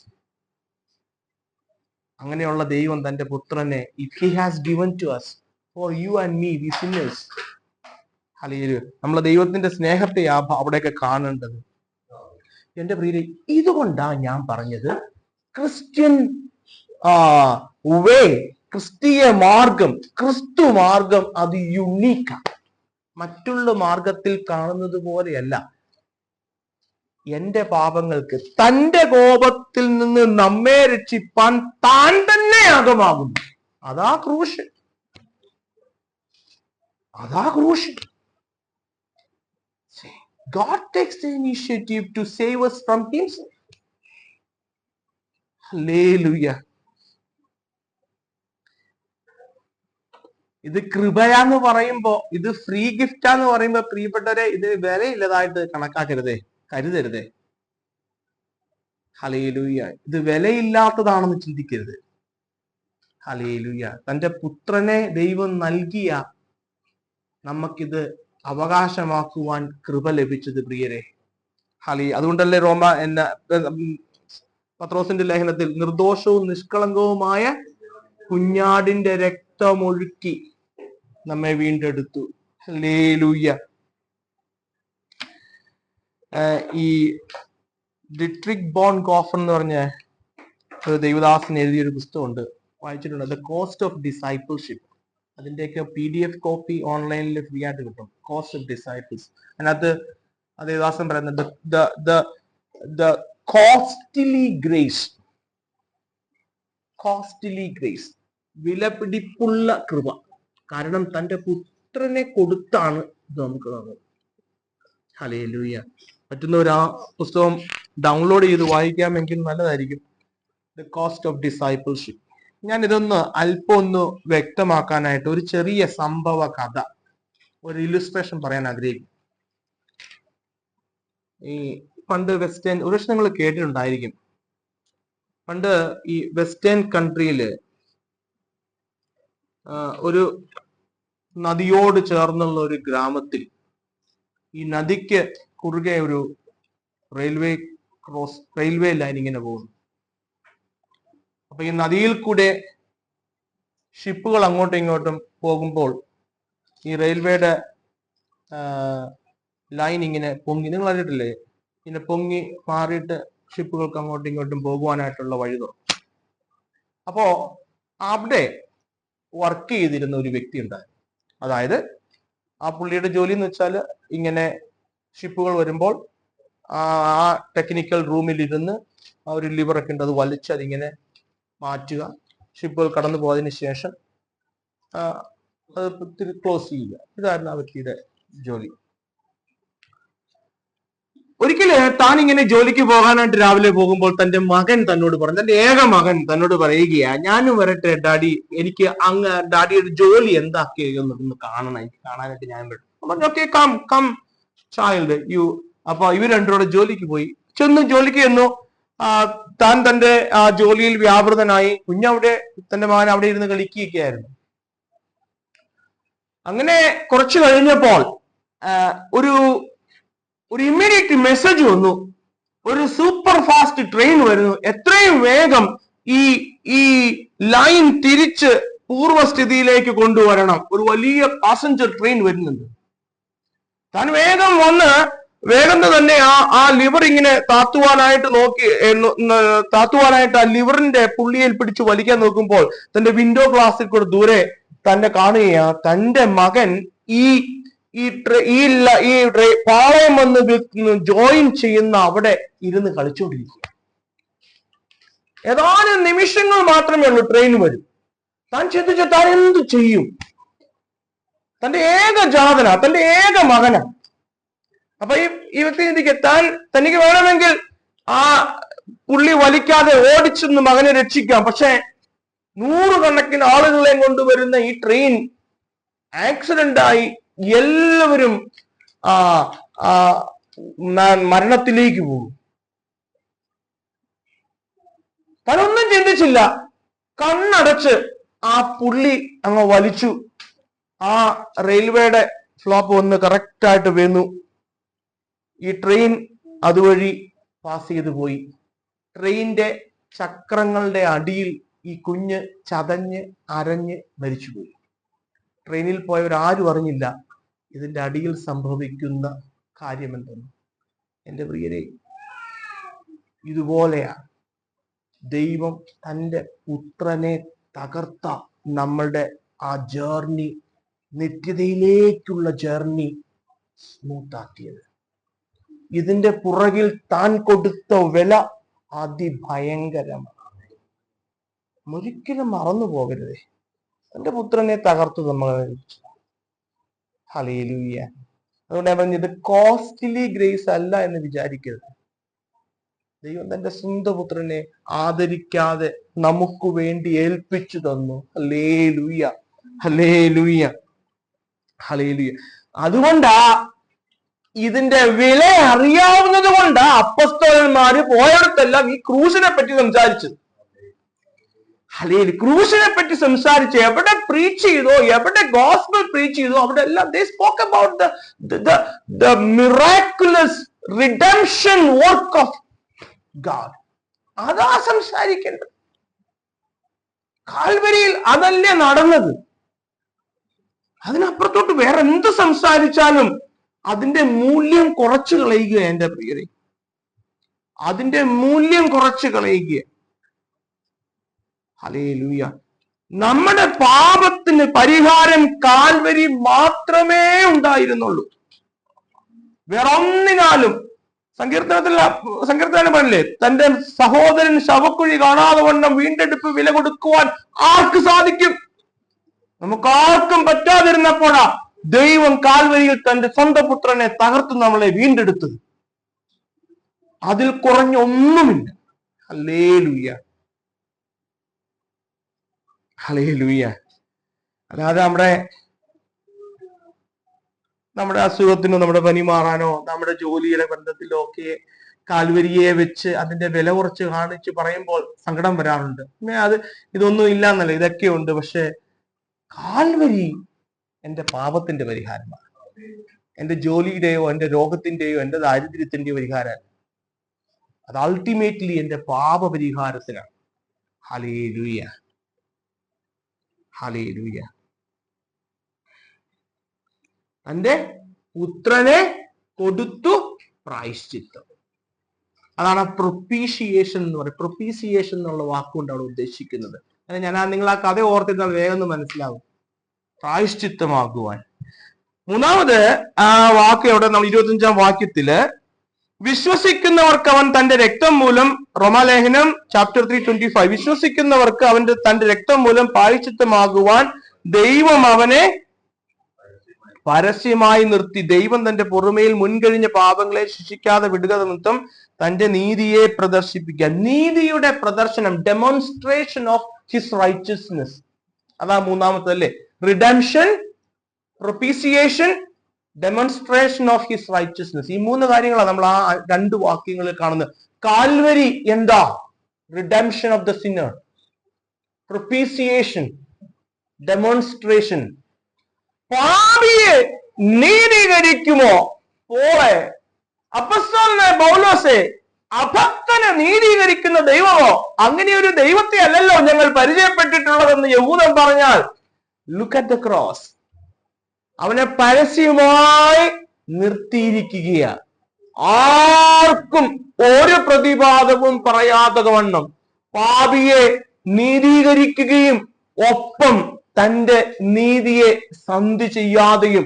അങ്ങനെയുള്ള ദൈവം തന്റെ പുത്രനെ, if he has given to us, for you and me, we sinners. Hallelujah. നമ്മളെ ദൈവത്തിന്റെ സ്നേഹത്തെ അവിടെയൊക്കെ കാണേണ്ടത്. എന്റെ പ്രിയരെ, ഇതുകൊണ്ടാ ഞാൻ പറഞ്ഞത് ക്രിസ്ത്യൻ വേ, ക്രിസ്തീയ മാർഗം, ക്രിസ്തു മാർഗം അത് യുണീക്കാണ്. മറ്റുള്ള മാർഗത്തിൽ കാണുന്നത് പോലെയല്ല. എന്റെ പാപങ്ങൾക്ക് തന്റെ കോപത്തിൽ നിന്ന് നമ്മെ രക്ഷിപ്പാൻ താൻ തന്നെ യാഗമാകുന്നു. അതാ ക്രൂശ്. God takes the initiative to save us from himself. Hallelujah. ഇത് കൃപയാന്ന് പറയുമ്പോ, ഇത് ഫ്രീ ഗിഫ്റ്റാന്ന് പറയുമ്പോ, പ്രിയപ്പെട്ടവരെ, ഇത് വിലയില്ലതായിട്ട് കരുതരുതേ. ഹല്ലേലൂയ. ഇത് വിലയില്ലാത്തതാണെന്ന് ചിന്തിക്കരുത്. ഹല്ലേലൂയ. തന്റെ പുത്രനെ ദൈവം നൽകിയ നമുക്കിത് അവകാശമാക്കുവാൻ കൃപ ലഭിച്ചത് പ്രിയരെ. അതുകൊണ്ടല്ലേ പത്രോസിന്റെ ലേഖനത്തിൽ നിർദോഷവും നിഷ്കളങ്കവുമായ കുഞ്ഞാടിന്റെ രക്തമൊഴുക്കി നമ്മെ വീണ്ടെടുത്തു. ഹല്ലേലൂയ. ഈ ഡിട്രിക് ബോൺ ഗോഫർ എന്ന് പറഞ്ഞ ഒരു ദൈവദാസൻ എഴുതിയൊരു പുസ്തകമുണ്ട്, വായിച്ചിട്ടുണ്ട്. The cost of discipleship. അതിന്റെയൊക്കെ PDF കോപ്പി ഓൺലൈനിൽ ഫ്രീ ആയിട്ട് കിട്ടും. Cost of disciples. അതിനകത്ത് ദേവദാസൻ പറയുന്നത് ദ കോസ്റ്റ്ലി ഗ്രേസ്, വിലപിടിപ്പുള്ള കൃപ. കാരണം തന്റെ പുത്രനെ കൊടുത്താണ് ഇത് നമുക്ക് തന്നത്. ഹല്ലേലൂയ. പറ്റുന്നവർ ആ പുസ്തകം ഡൗൺലോഡ് ചെയ്ത് വായിക്കാമെങ്കിൽ നല്ലതായിരിക്കും. The cost of discipleship. ഞാൻ ഇതൊന്ന് അല്പം ഒന്ന് വ്യക്തമാക്കാനായിട്ട് ഒരു ചെറിയ സംഭവ കഥ, ഒരു ഇല്ലുസ്ട്രേഷൻ പറയാൻ ആഗ്രഹിക്കും. ഈ പണ്ട് വെസ്റ്റേൺ, ഒരു പക്ഷെ നിങ്ങൾ കേട്ടിട്ടുണ്ടായിരിക്കും, പണ്ട് ഈ വെസ്റ്റേൺ കൺട്രിയില് ഒരു നദിയോട് ചേർന്നുള്ള ഒരു ഗ്രാമത്തിൽ ഈ നദിക്ക് കുറുകെ ഒരു റെയിൽവേ ലൈൻ ഇങ്ങനെ പോകുന്നു. അപ്പൊ ഈ നദിയിൽ കൂടെ ഷിപ്പുകൾ അങ്ങോട്ടും ഇങ്ങോട്ടും പോകുമ്പോൾ ഈ റെയിൽവേയുടെ ലൈൻ ഇങ്ങനെ പൊങ്ങി, നിങ്ങൾ അറിയിട്ടില്ലേ, ഇങ്ങനെ പൊങ്ങി മാറിയിട്ട് ഷിപ്പുകൾക്ക് അങ്ങോട്ടും ഇങ്ങോട്ടും പോകുവാനായിട്ടുള്ള വഴി തുറക്കും. അപ്പോ അവിടെ വർക്ക് ചെയ്തിരുന്ന ഒരു വ്യക്തി ഉണ്ടായിരുന്നു. അതായത് ആ പുള്ളിയുടെ ജോലി എന്ന് വെച്ചാൽ ഇങ്ങനെ ഷിപ്പുകൾ വരുമ്പോൾ ആ ടെക്നിക്കൽ റൂമിൽ ഇരുന്ന് ആ ഒരു ലിവറൊക്കെ ഉണ്ട്, അത് വലിച്ച് അതിങ്ങനെ മാറ്റുക, ഷിപ്പുകൾ കടന്നു പോയതിനു ശേഷം അത് ക്ലോസ് ചെയ്യുക. ഇതായിരുന്നു ആ വ്യക്തിയുടെ ജോലി. ഒരിക്കല് താൻ ഇങ്ങനെ ജോലിക്ക് പോകാനായിട്ട് രാവിലെ പോകുമ്പോൾ തന്റെ മകൻ തന്നോട് പറഞ്ഞു, തന്റെ ഏക മകൻ തന്നോട് പറയുകയാ, ഞാനും വരട്ടെ ഡാഡി, എനിക്ക് അങ്ങ് ഡാഡിയുടെ ജോലി എന്താക്കിയൊന്ന് കാണണം, എനിക്ക് കാണാനായിട്ട് ഞാൻ വരും. പറഞ്ഞു okay, come come child you. അപ്പൊ ഇവർ രണ്ടോടെ ജോലിക്ക് പോയി. ജോലിക്ക് ചെന്നു. താൻ തന്റെ ജോലിയിൽ വ്യാപൃതനായി. കുഞ്ഞവിടെ, തന്റെ മകൻ അവിടെ ഇരുന്ന് കളിക്കുകയായിരുന്നു. അങ്ങനെ കുറച്ചു കഴിഞ്ഞപ്പോൾ ഒരു ഇമ്മീഡിയറ്റ് മെസ്സേജ് വന്നു. ഒരു സൂപ്പർ ഫാസ്റ്റ് ട്രെയിൻ വരുന്നു, എത്രയും വേഗം ഈ ലൈൻ തിരിച്ച് പൂർവ്വസ്ഥിതിയിലേക്ക് കൊണ്ടുവരണം, ഒരു വലിയ പാസഞ്ചർ ട്രെയിൻ വരുന്നുണ്ട്. താൻ വേഗം വന്ന് വേഗം തന്നെ ആ ലിവർ ഇങ്ങനെ താത്തുവാനായിട്ട് ആ ലിവറിന്റെ പുള്ളിയിൽ പിടിച്ച് വലിക്കാൻ നോക്കുമ്പോൾ തന്റെ വിൻഡോ ഗ്ലാസ്സിൽ കൂടെ ദൂരെ തന്നെ കാണുകയാ, തന്റെ മകൻ ഈ പാളയം വന്ന് ജോയിൻ ചെയ്യുന്ന അവിടെ ഇരുന്ന് കളിച്ചുകൊണ്ടിരിക്കുക. ഏതാനും നിമിഷങ്ങൾ മാത്രമേ ഉള്ളൂ ട്രെയിൻ വരും. താൻ ചിന്തിച്ച താൻ എന്ത് ചെയ്യും? തന്റെ ഏക ജാതന, തന്റെ ഏക മകന. അപ്പൊ ഈ വ്യക്തി ചിന്തിക്കുക, തനിക്ക് വേണമെങ്കിൽ ആ പുള്ളി വലിക്കാതെ ഓടിച്ചെന്ന് മകനെ രക്ഷിക്കാം. പക്ഷെ 100 കണക്കിന് ആളുകളെയും കൊണ്ടുവരുന്ന ഈ ട്രെയിൻ ആക്സിഡന്റ് ആയി എല്ലാവരും മരണത്തിലേക്ക് പോകും. താനൊന്നും ചിന്തിച്ചില്ല, കണ്ണടച്ച് ആ പുള്ളി അങ്ങ് വലിച്ചു. ആ റെയിൽവേയുടെ ഫ്ലോപ്പ് വന്ന് കറക്റ്റായിട്ട് വീണു. ഈ ട്രെയിൻ അതുവഴി പാസ് ചെയ്തു പോയി. ട്രെയിനിന്റെ ചക്രങ്ങളുടെ അടിയിൽ ഈ കുഞ്ഞ് ചതഞ്ഞ് അരഞ്ഞ് മരിച്ചുപോയി. ട്രെയിനിൽ പോയവരാരും അറിഞ്ഞില്ല ഇതിന്റെ അടിയിൽ സംഭവിക്കുന്ന കാര്യമെന്തെന്ന്. എൻ്റെ പ്രിയരെ, ഇതുപോലെയാണ് ദൈവം തൻ്റെ പുത്രനെ തകർത്ത നമ്മളുടെ ആ ജേർണി, നിത്യതയിലേക്കുള്ള ജേർണി സ്മൂത്താക്കിയത്. ഇതിന്റെ പുറകിൽ താൻ കൊടുത്ത വില അതിഭയങ്കരമാണ്. ഒരിക്കലും മറന്നു പോകരുതേ. തന്റെ പുത്രനെ തകർത്തു നമ്മൾ. ഹല്ലേലൂയ. അതുകൊണ്ട് ഞാൻ പറഞ്ഞു, ഇത് കോസ്റ്റ്ലി ഗ്രേസ് അല്ല എന്ന് വിചാരിക്കരുത്. ദൈവം തന്റെ സ്വന്തം പുത്രനെ ആദരിക്കാതെ നമുക്ക് വേണ്ടി ഏൽപ്പിച്ചു തന്നു. Hallelujah, hallelujah, hallelujah. അതുകൊണ്ടാ ഇതിന്റെ വില അറിയാവുന്നത് കൊണ്ടാ അപ്പസ്തലന്മാര് പോയടത്തെല്ലാം ഈ ക്രൂസിനെ പറ്റി സംസാരിച്ചത്. ഹല്ലേലൂയ. ക്രൂസിനെ പറ്റി സംസാരിച്ച് എവിടെ പ്രീച്ച് ചെയ്തോ, എവിടെ ഗോസ്പൽ പ്രീച്ച് ചെയ്തോ, അവിടെ എല്ലാം they spoke about the miraculous redemption work of God. അതാ സംസാരിക്കേണ്ടത്. കാൽവരിയിൽ അതല്ലേ നടന്നത്. അതിനപ്പുറത്തോട്ട് വേറെ എന്ത് സംസാരിച്ചാലും അതിന്റെ മൂല്യം കുറച്ചു കളയുക. എന്റെ പ്രിയരെ, അതിന്റെ മൂല്യം കുറച്ചു കളയുക. ഹല്ലേലൂയ. നമ്മുടെ പാപത്തിന് പരിഹാരം കാൽവരി മാത്രമേ ഉണ്ടായിരുന്നുള്ളൂ, വേറൊന്നിനാലും. സങ്കീർത്തനം പറഞ്ഞില്ലേ, തന്റെ സഹോദരൻ ശവക്കുഴി കാണാതെ വണ്ണം വീണ്ടെടുപ്പ് വില കൊടുക്കുവാൻ ആർക്ക് സാധിക്കും? നമുക്കാർക്കും പറ്റാതിരുന്നപ്പോഴാ ദൈവം കാൽവരിയിൽ തന്റെ സ്വന്തം പുത്രനെ തകർത്ത് നമ്മളെ വീണ്ടെടുത്തത്. അതിൽ കുറഞ്ഞ ഒന്നുമില്ല. Hallelujah, hallelujah. അല്ലാതെ നമ്മുടെ അസുഖത്തിനോ നമ്മുടെ പനി മാറാനോ നമ്മുടെ ജോലിയുടെ ബന്ധത്തിലോ ഒക്കെ കാൽവരിയെ വെച്ച് അതിന്റെ വില കുറച്ച് കാണിച്ച് പറയുമ്പോൾ സങ്കടം വരാറുണ്ട്. ഇതൊന്നും ഇല്ല എന്നല്ല, ഇതൊക്കെ ഉണ്ട്. പക്ഷെ കാൽവരി എൻ്റെ പാപത്തിന്റെ പരിഹാരമാണ്. എൻ്റെ ജോലിയുടെയോ എൻ്റെ രോഗത്തിന്റെയോ എൻ്റെ ദാരിദ്ര്യത്തിന്റെയോ പരിഹാരമല്ല. അത് അൾട്ടിമേറ്റ്ലി എൻ്റെ പാപപരിഹാരത്തിനാണ്. Hallelujah, hallelujah. തന്റെ പുത്രനെ കൊടുത്തു പ്രായശ്ചിത്തം. അതാണ് പ്രൊപ്പീഷിയേഷൻ എന്ന് പറയുന്നത്. പ്രൊപ്പീസിയേഷൻ എന്നുള്ള വാക്കുകൊണ്ട് അവിടെ ഉദ്ദേശിക്കുന്നത്. ഞാൻ നിങ്ങൾ ആ കഥ ഓർത്തിരുന്നാൽ വേഗം ഒന്ന് മനസ്സിലാവും. പ്രായശ്ചിത്തമാകുവാൻ. മൂന്നാമത് ആ വാക്ക് അവിടെ നമ്മൾ 25-ാം വാക്യത്തില് വിശ്വസിക്കുന്നവർക്ക് അവൻ തന്റെ രക്തം മൂലം, റോമാലേഖനം ചാപ്റ്റർ 3:25, വിശ്വസിക്കുന്നവർക്ക് അവന്റെ തന്റെ രക്തം മൂലം പ്രായശ്ചിത്തമാകുവാൻ ദൈവം അവനെ പരസ്യമായി നിർത്തി. ദൈവം തന്റെ പുറമേയിൽ മുൻകഴിഞ്ഞ പാപങ്ങളെ ശിക്ഷിക്കാതെ വിടുക നിമിത്തം തന്റെ നീതിയെ പ്രദർശിപ്പിക്കുക. നീതിയുടെ പ്രദർശനം, ഡെമോൺസ്ട്രേഷൻ ഓഫ് ഹിസ് റൈച്ചസ്നെസ്. അതാ മൂന്നാമത്തെ അല്ലേ, redemption, propitiation, demonstration of his righteousness. ഈ മൂന്ന് കാര്യങ്ങളാണ് നമ്മൾ ആ രണ്ട് വാക്യങ്ങളിൽ കാണുന്നത്. കാൽവരി എന്താ? Redemption of the sinner, propitiation, demonstration. പാപിയെ നീതീകരിക്കുമോ? പോളെ അപ്പസ്തലനായ പൗലോസേ, അഭക്തനെ നീതീകരിക്കുന്ന ദൈവമോ? അങ്ങനെ ഒരു ദൈവത്തെ അല്ലല്ലോ ഞങ്ങൾ പരിചയപ്പെട്ടിട്ടുള്ളതെന്ന് യഹൂദൻ പറഞ്ഞാൽ, ലുക്ക് അറ്റ് ദ ക്രോസ്. അവനെ പരസ്യമായി നിർത്തിയിരിക്കുകയാണ്. ആർക്കും ഒരു പ്രതിവാദവും പറയാതകവണ്ണം പാപിയെ നീതീകരിക്കുകയും ഒപ്പം തന്റെ നീതിയെ സന്ധി ചെയ്യാതെയും.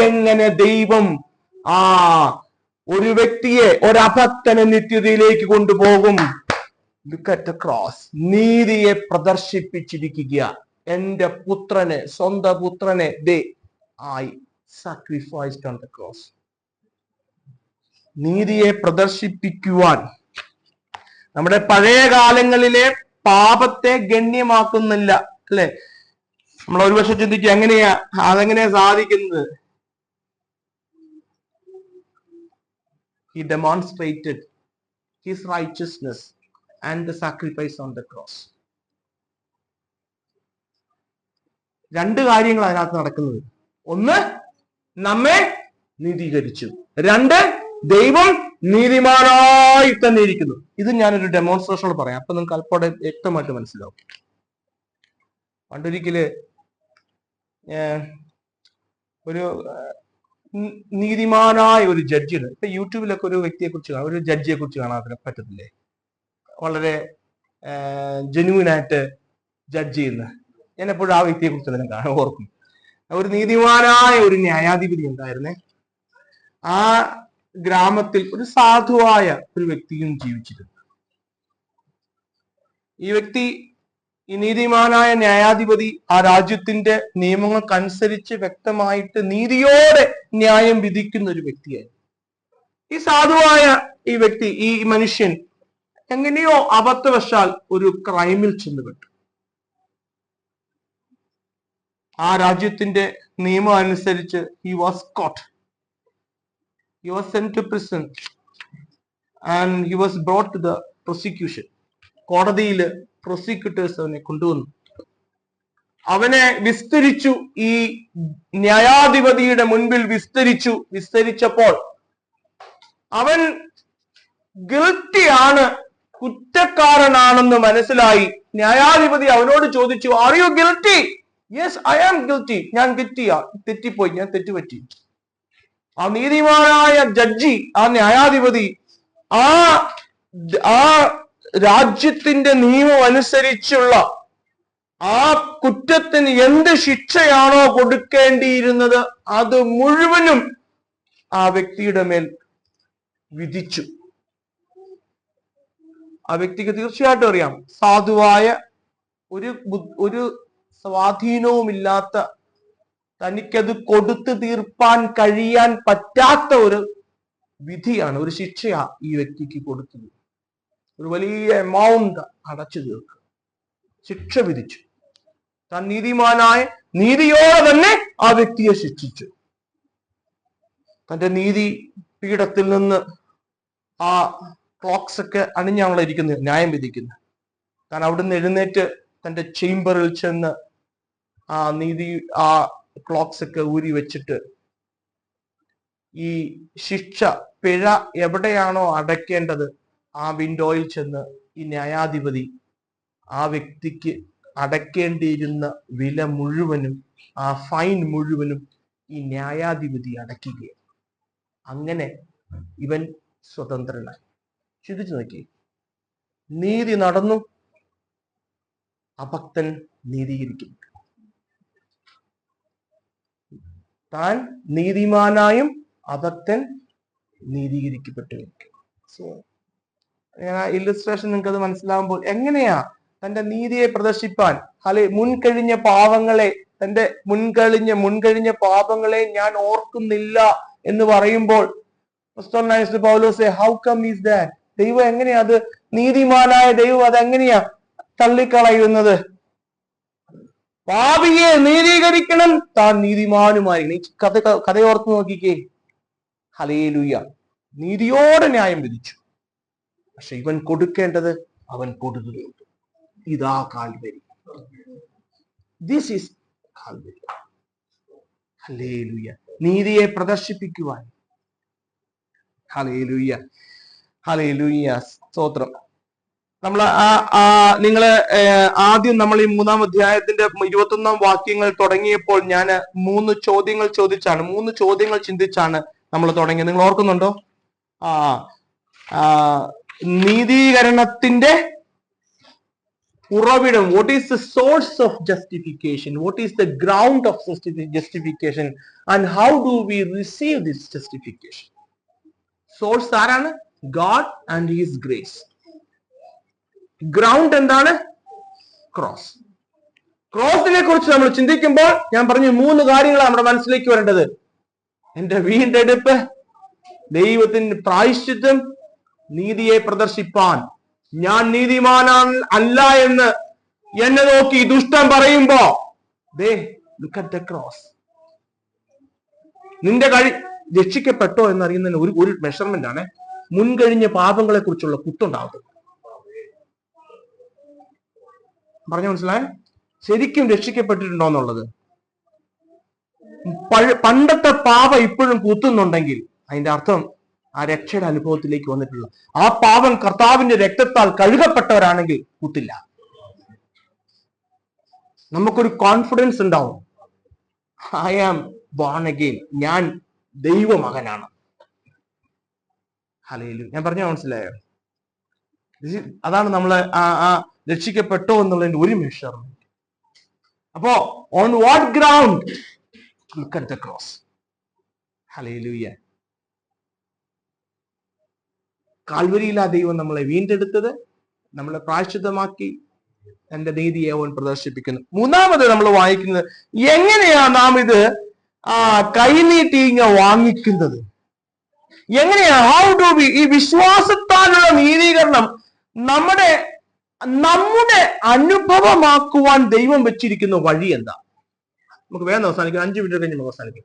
എങ്ങനെ ദൈവം ഒരു വ്യക്തിയെ, ഒരഭക്തനെ നിത്യതയിലേക്ക് കൊണ്ടുപോകും? Look at the cross. നീതിയെ പ്രദർശിപ്പിച്ചിരിക്കുക. എന്റെ പുത്രനെ, സ്വന്തം പുത്രനെ I sacrificed on the cross. നീതിയെ പ്രദർശിപ്പിക്കുവാൻ. നമ്മുടെ പഴയ കാലങ്ങളിലെ പാപത്തെ ഗണ്യമാക്കുന്നില്ല അല്ലെ? നമ്മൾ ഒരു പക്ഷെ ചിന്തിക്കുക, എങ്ങനെയാ അതെങ്ങനെയാ സാധിക്കുന്നത്? He demonstrated his righteousness and the sacrifice on the cross. രണ്ട് കാര്യങ്ങൾ അതിനകത്ത് നടക്കുന്നത്. ഒന്ന്, നമ്മെ നീതീകരിച്ചു. രണ്ട്, ദൈവം നീതിമാനായി തന്നെ ഇരിക്കുന്നു. ഇത് ഞാനൊരു ഡെമോൺസ്ട്രേഷനോട് പറയാം, അപ്പൊ നിങ്ങൾക്ക് അല്പം വ്യക്തമായിട്ട് മനസ്സിലാവും. പണ്ടൊരിക്കല് ഒരു നീതിമാനായ ഒരു ജഡ്ജിന്, ഇപ്പൊ യൂട്യൂബിലൊക്കെ ഒരു വ്യക്തിയെ കുറിച്ച് കാണാം, ഒരു ജഡ്ജിയെ കുറിച്ച് കാണാൻ പറ്റത്തില്ലേ? വളരെ ജെന്യൂനായിട്ട് ജഡ്ജ് ചെയ്യുന്ന. ഞാൻ എപ്പോഴും ആ വ്യക്തിയെ കുറിച്ച് ഞാൻ ഓർക്കും. ഒരു നീതിമാനായ ഒരു ന്യായാധിപതി ഉണ്ടായിരുന്നേ. ആ ഗ്രാമത്തിൽ ഒരു സാധുവായ ഒരു വ്യക്തിയും ജീവിച്ചിരുന്നു. ഈ വ്യക്തി, ഈ നീതിമാനായ ന്യായാധിപതി, ആ രാജ്യത്തിന്റെ നിയമങ്ങൾക്കനുസരിച്ച് വ്യക്തമായിട്ട് നീതിയോടെ ന്യായം വിധിക്കുന്ന ഒരു വ്യക്തിയായിരുന്നു. ഈ സാധുവായ ഈ വ്യക്തി, ഈ മനുഷ്യൻ എങ്ങനെയോ അബദ്ധവശാൽ ഒരു ക്രൈമിൽ ചെന്നുപെട്ടു. ആ രാജ്യത്തിന്റെ നിയമം അനുസരിച്ച് he was caught, he was sent to prison and he was brought to the prosecution. കോടതിയിൽ പ്രോസിക്യൂട്ടേഴ്സ് അവനെ കൊണ്ടുവന്നു. അവനെ വിസ്തരിച്ചു. ഈ ന്യായാധിപതിയുടെ മുൻപിൽ വിസ്തരിച്ചപ്പോൾ അവൻ ഗിൽറ്റിയാണ്, കുറ്റക്കാരനാണെന്ന് മനസ്സിലായി. ന്യായാധിപതി അവനോട് ചോദിച്ചു, are you guilty? Yes, I am guilty. ഞാൻ തെറ്റിപ്പോയി, ഞാൻ തെറ്റുപറ്റി. ആ നീതിമാനായ ജഡ്ജി, ആ ന്യായാധിപതി, ആ രാജ്യത്തിന്റെ നിയമം അനുസരിച്ചുള്ള ആ കുറ്റത്തിന് എന്ത് ശിക്ഷയാണോ കൊടുക്കേണ്ടിയിരുന്നത് അത് മുഴുവനും ആ വ്യക്തിയുടെ മേൽ വിധിച്ചു. ആ വ്യക്തിക്ക് തീർച്ചയായിട്ടും അറിയാം, സാധുവായ ഒരു സ്വാധീനവുമില്ലാത്ത, തനിക്കത് കൊടുത്തു തീർപ്പാൻ കഴിയാൻ പറ്റാത്ത ഒരു വിധിയാണ്, ഒരു ശിക്ഷയാ ഈ വ്യക്തിക്ക് കൊടുത്തത്. ഒരു വലിയ എമൗണ്ട് അടച്ചു തീർക്കുക, ശിക്ഷ വിധിച്ചു. താൻ നീതിമാനായ, നീതിയോടെ തന്നെ ആ വ്യക്തിയെ ശിക്ഷിച്ചു. തന്റെ നീതി പീഠത്തിൽ നിന്ന് ആ ക്ലോക്സ് ഒക്കെ അണിഞ്ഞാണല്ലോ ഇരിക്കുന്നത്, ന്യായം വിധിക്കുന്നത്. താൻ അവിടുന്ന് എഴുന്നേറ്റ് തന്റെ ചേംബറിൽ ചെന്ന് ആ ക്ലോക്സ് ഒക്കെ ഊരി വെച്ചിട്ട് ഈ ശിക്ഷ, പിഴ എവിടെയാണോ അടയ്ക്കേണ്ടത് ആ വിൻഡോയിൽ ചെന്ന് ഈ ന്യായാധിപതി ആ വ്യക്തിക്ക് അടയ്ക്കേണ്ടിയിരുന്ന വില മുഴുവനും, ആ ഫൈൻ മുഴുവനും ഈ ന്യായാധിപതി അടയ്ക്കുകയാണ്. അങ്ങനെ ഇവൻ സ്വതന്ത്രനായി. ചിന്തിച്ചു നോക്കി, നീതി നടന്നു, അഭക്തൻ നീതീകരിക്കും. താൻ നീതിമാനായും അഭക്തൻ നീതീകരിക്കപ്പെട്ടു. ഇല്ലുസ്ട്രേഷൻ നിങ്ങൾക്ക് അത് മനസ്സിലാവുമ്പോൾ എങ്ങനെയാ തന്റെ നീതിയെ പ്രദർശിപ്പാൻ മുൻകഴിഞ്ഞ പാപങ്ങളെ തന്റെ മുൻകഴിഞ്ഞ പാപങ്ങളെ ഞാൻ ഓർക്കുന്നില്ല എന്ന് പറയുമ്പോൾ പൗലോസ് ഹൗ കം ഈസ് ദാറ്റ്? ദൈവം എങ്ങനെയാ അത്, നീതിമാനായ ദൈവം അതെങ്ങനെയാ തള്ളിക്കളയുന്നത്? പാപിയെ നീതീകരിക്കണം, താൻ നീതിമാനുമായി. കഥയോർത്ത് നോക്കിക്കേ. ഹല്ലേലൂയ. നീതിയോടെ ന്യായം വിധിച്ചു. പക്ഷെ ഇവൻ കൊടുക്കേണ്ടത് അവൻ കൊടുക്കുകയുള്ളൂ. ഇതാ Calvary. This is Calvary. Hallelujah. നീതിയെ പ്രദർശിപ്പിക്കുവാൻ. ഹല്ലേലൂയ. ഹല്ലേലൂയ. സ്തോത്രം. നിങ്ങള് ആദ്യം നമ്മൾ ഈ 3-ാം അധ്യായത്തിന്റെ 21-ാം വാക്യങ്ങൾ തുടങ്ങിയപ്പോൾ ഞാൻ 3 ചോദ്യങ്ങൾ ചോദിച്ചാണ്, 3 ചോദ്യങ്ങൾ ചിന്തിച്ചാണ് നമ്മൾ തുടങ്ങിയത്. നിങ്ങൾ ഓർക്കുന്നുണ്ടോ? നീതീകരണത്തിന്റെ ഉറവിടം. What is the source of justification? What is the ground of justification? And how do we receive this justification? Source ആരാണ്? God and his grace. Ground എന്താണ്? ക്രോസ്. ക്രോസിനെ കുറിച്ച് നമ്മൾ ചിന്തിക്കുമ്പോൾ ഞാൻ പറഞ്ഞു 3 കാര്യങ്ങളാണ് നമ്മുടെ മനസ്സിലേക്ക് വരേണ്ടത്. എന്റെ വീണ്ടെടുപ്പ്, ദൈവത്തിന്റെ പ്രായശ്ചിത്തം, നീതിയെ പ്രദർശിപ്പാൻ. ഞാൻ നീതിമാനാണ് അല്ല എന്ന് എന്നെ നോക്കി ദുഷ്ടൻ പറയുമ്പോ ലുക്ക് അറ്റ് ദ ക്രോസ്. നിന്റെ രക്ഷിക്കപ്പെട്ടോ എന്നറിയുന്നതിന് ഒരു മെഷർമെന്റ് ആണ് മുൻകഴിഞ്ഞ പാപങ്ങളെ കുറിച്ചുള്ള കുത്തുണ്ടാകും. പറഞ്ഞു മനസ്സിലായ? ശരിക്കും രക്ഷിക്കപ്പെട്ടിട്ടുണ്ടോ എന്നുള്ളത്. പണ്ടത്തെ പാപം ഇപ്പോഴും കുത്തുന്നുണ്ടെങ്കിൽ അതിന്റെ അർത്ഥം ആ രക്ഷയുടെ അനുഭവത്തിലേക്ക് വന്നിട്ടുള്ള ആ പാപം കർത്താവിന്റെ രക്തത്താൽ കഴുകപ്പെട്ടവരാണെങ്കിൽ കുത്തില്ല. നമുക്കൊരു കോൺഫിഡൻസ് ഉണ്ടാവും. I am born again. ഞാൻ ദൈവമകനാണ്. ഹല്ലേലൂയ. ഞാൻ പറഞ്ഞ മനസ്സിലായോ? അതാണ് നമ്മള് രക്ഷിക്കപ്പെട്ടോ എന്നുള്ളതിന്റെ ഒരു മെഷർമെന്റ്. അപ്പോ on what ground? Look at the cross. Hallelujah. കാൽവരിയിലാ ദൈവം നമ്മളെ വീണ്ടെടുത്തത്, നമ്മളെ പ്രായശ്ചിത്തമാക്കി തന്റെ നീതിയെ അവൻ പ്രദർശിപ്പിക്കുന്നു. 3-ാമത് നമ്മൾ വായിക്കുന്നത് എങ്ങനെയാ നാം ഇത് കൈനീട്ടി വാങ്ങിക്കുന്നത്? എങ്ങനെയാ? How do V? ഈ വിശ്വാസത്താലുള്ള നീതീകരണം നമ്മുടെ അനുഭവമാക്കുവാൻ ദൈവം വെച്ചിരിക്കുന്ന വഴി എന്താ? നമുക്ക് വേഗം അവസാനിക്കും. 5 മിനിറ്റ് കഴിഞ്ഞ് നമുക്ക് അവസാനിക്കും.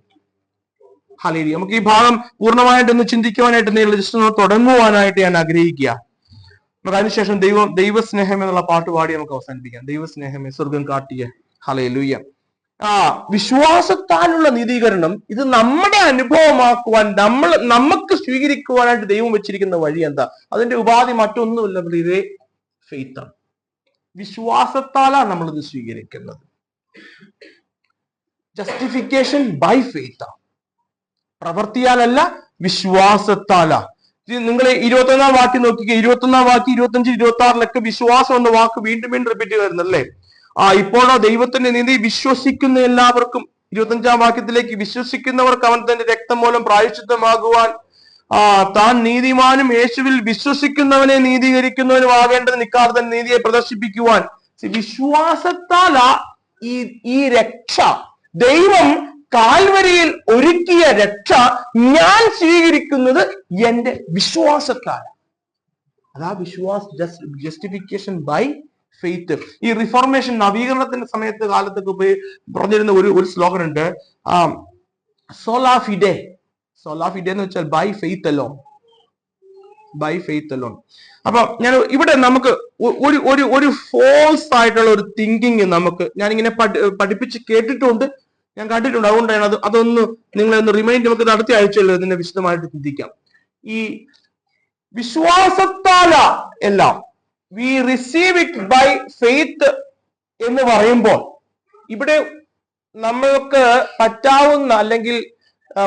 ഹല്ലേലൂയ. നമുക്ക് ഈ ഭാഗം പൂർണ്ണമായിട്ടൊന്ന് ചിന്തിക്കുവാനായിട്ട് ജസ്റ്റ് ഒന്ന് തുടങ്ങുവാനായിട്ട് ഞാൻ ആഗ്രഹിക്കുക. നമുക്ക് അതിനുശേഷം ദൈവസ്നേഹം എന്നുള്ള പാട്ട് പാടി നമുക്ക് അവസാനിപ്പിക്കാം. ദൈവസ്നേഹമേ സ്വർഗം കാട്ടിയ. ഹല്ലേലൂയ. വിശ്വാസത്താലുള്ള നീതീകരണം ഇത് നമ്മുടെ അനുഭവമാക്കുവാൻ നമുക്ക് സ്വീകരിക്കുവാനായിട്ട് ദൈവം വെച്ചിരിക്കുന്ന വഴി എന്താ? അതിന്റെ ഉപാധി മറ്റൊന്നുമില്ല, ഇതേ ഫെയ്ത്താണ്. വിശ്വാസത്താലാണ് നമ്മളിത് സ്വീകരിക്കുന്നത്. ജസ്റ്റിഫിക്കേഷൻ ബൈ ഫെയ്ത്താണ്, പ്രവർത്തിയാലല്ല, വിശ്വാസത്താലാ. നിങ്ങൾ 21-ാം വാക്യം നോക്കിക്കുക. 21-ാം വാക്യം 25, 26 വിശ്വാസം എന്ന വാക്ക് വീണ്ടും വീണ്ടും റിപ്പീറ്റ് വരുന്നല്ലേ. ഇപ്പോഴോ ദൈവത്തിന്റെ നീതി വിശ്വസിക്കുന്ന എല്ലാവർക്കും. 25-ാം വാക്യത്തിലേക്ക് വിശ്വസിക്കുന്നവർക്ക് അവൻ തന്റെ രക്തം മൂലം പ്രായശ്ചിത്തമാകുവാൻ താൻ നീതിമാനും യേശുവിൽ വിശ്വസിക്കുന്നവനെ നീതീകരിക്കുന്നവനും ആകേണ്ടത് നിക്കാതെ തന്നെ നീതിയെ പ്രദർശിപ്പിക്കുവാൻ. വിശ്വാസത്താലാ ഈ രക്ഷ. ദൈവം കാൽവരിയിൽ ഒരുക്കിയ രക്ഷ ഞാൻ സ്വീകരിക്കുന്നത് എന്റെ വിശ്വാസത്താൽ. അതാ ജസ്റ്റിഫിക്കേഷൻ ബൈ ഫെയ്ത്ത്. ഈ റിഫോർമേഷൻ നവീകരണത്തിന്റെ കാലത്തൊക്കെ പോയി പറഞ്ഞിരുന്ന ഒരു സ്ലോഗൻ ഉണ്ട്, സോലാ ഫിഡെ. സോലാ ഫിഡെ എന്ന് വെച്ചാൽ by faith alone. By faith alone. അപ്പൊ ഞാൻ ഇവിടെ നമുക്ക് ഒരു ഫോൾസ് ആയിട്ടുള്ള ഒരു തിങ്കിങ് ഞാനിങ്ങനെ പഠിപ്പിച്ച് കേട്ടിട്ടുണ്ട്, ഞാൻ കണ്ടിട്ടുണ്ട്. അതുകൊണ്ടാണ് അതൊന്ന് നിങ്ങളെ ഒന്ന് റിമൈൻഡ് നമുക്ക് അടുത്ത ആഴ്ചയല്ലോ ഇതിനെ വിശദമായിട്ട് ചിന്തിക്കാം. ഈ വിശ്വാസത്താല എല്ലാം we receive it by faith എന്ന് പറയുമ്പോൾ ഇവിടെ നമ്മൾക്ക് പറ്റാവുന്ന അല്ലെങ്കിൽ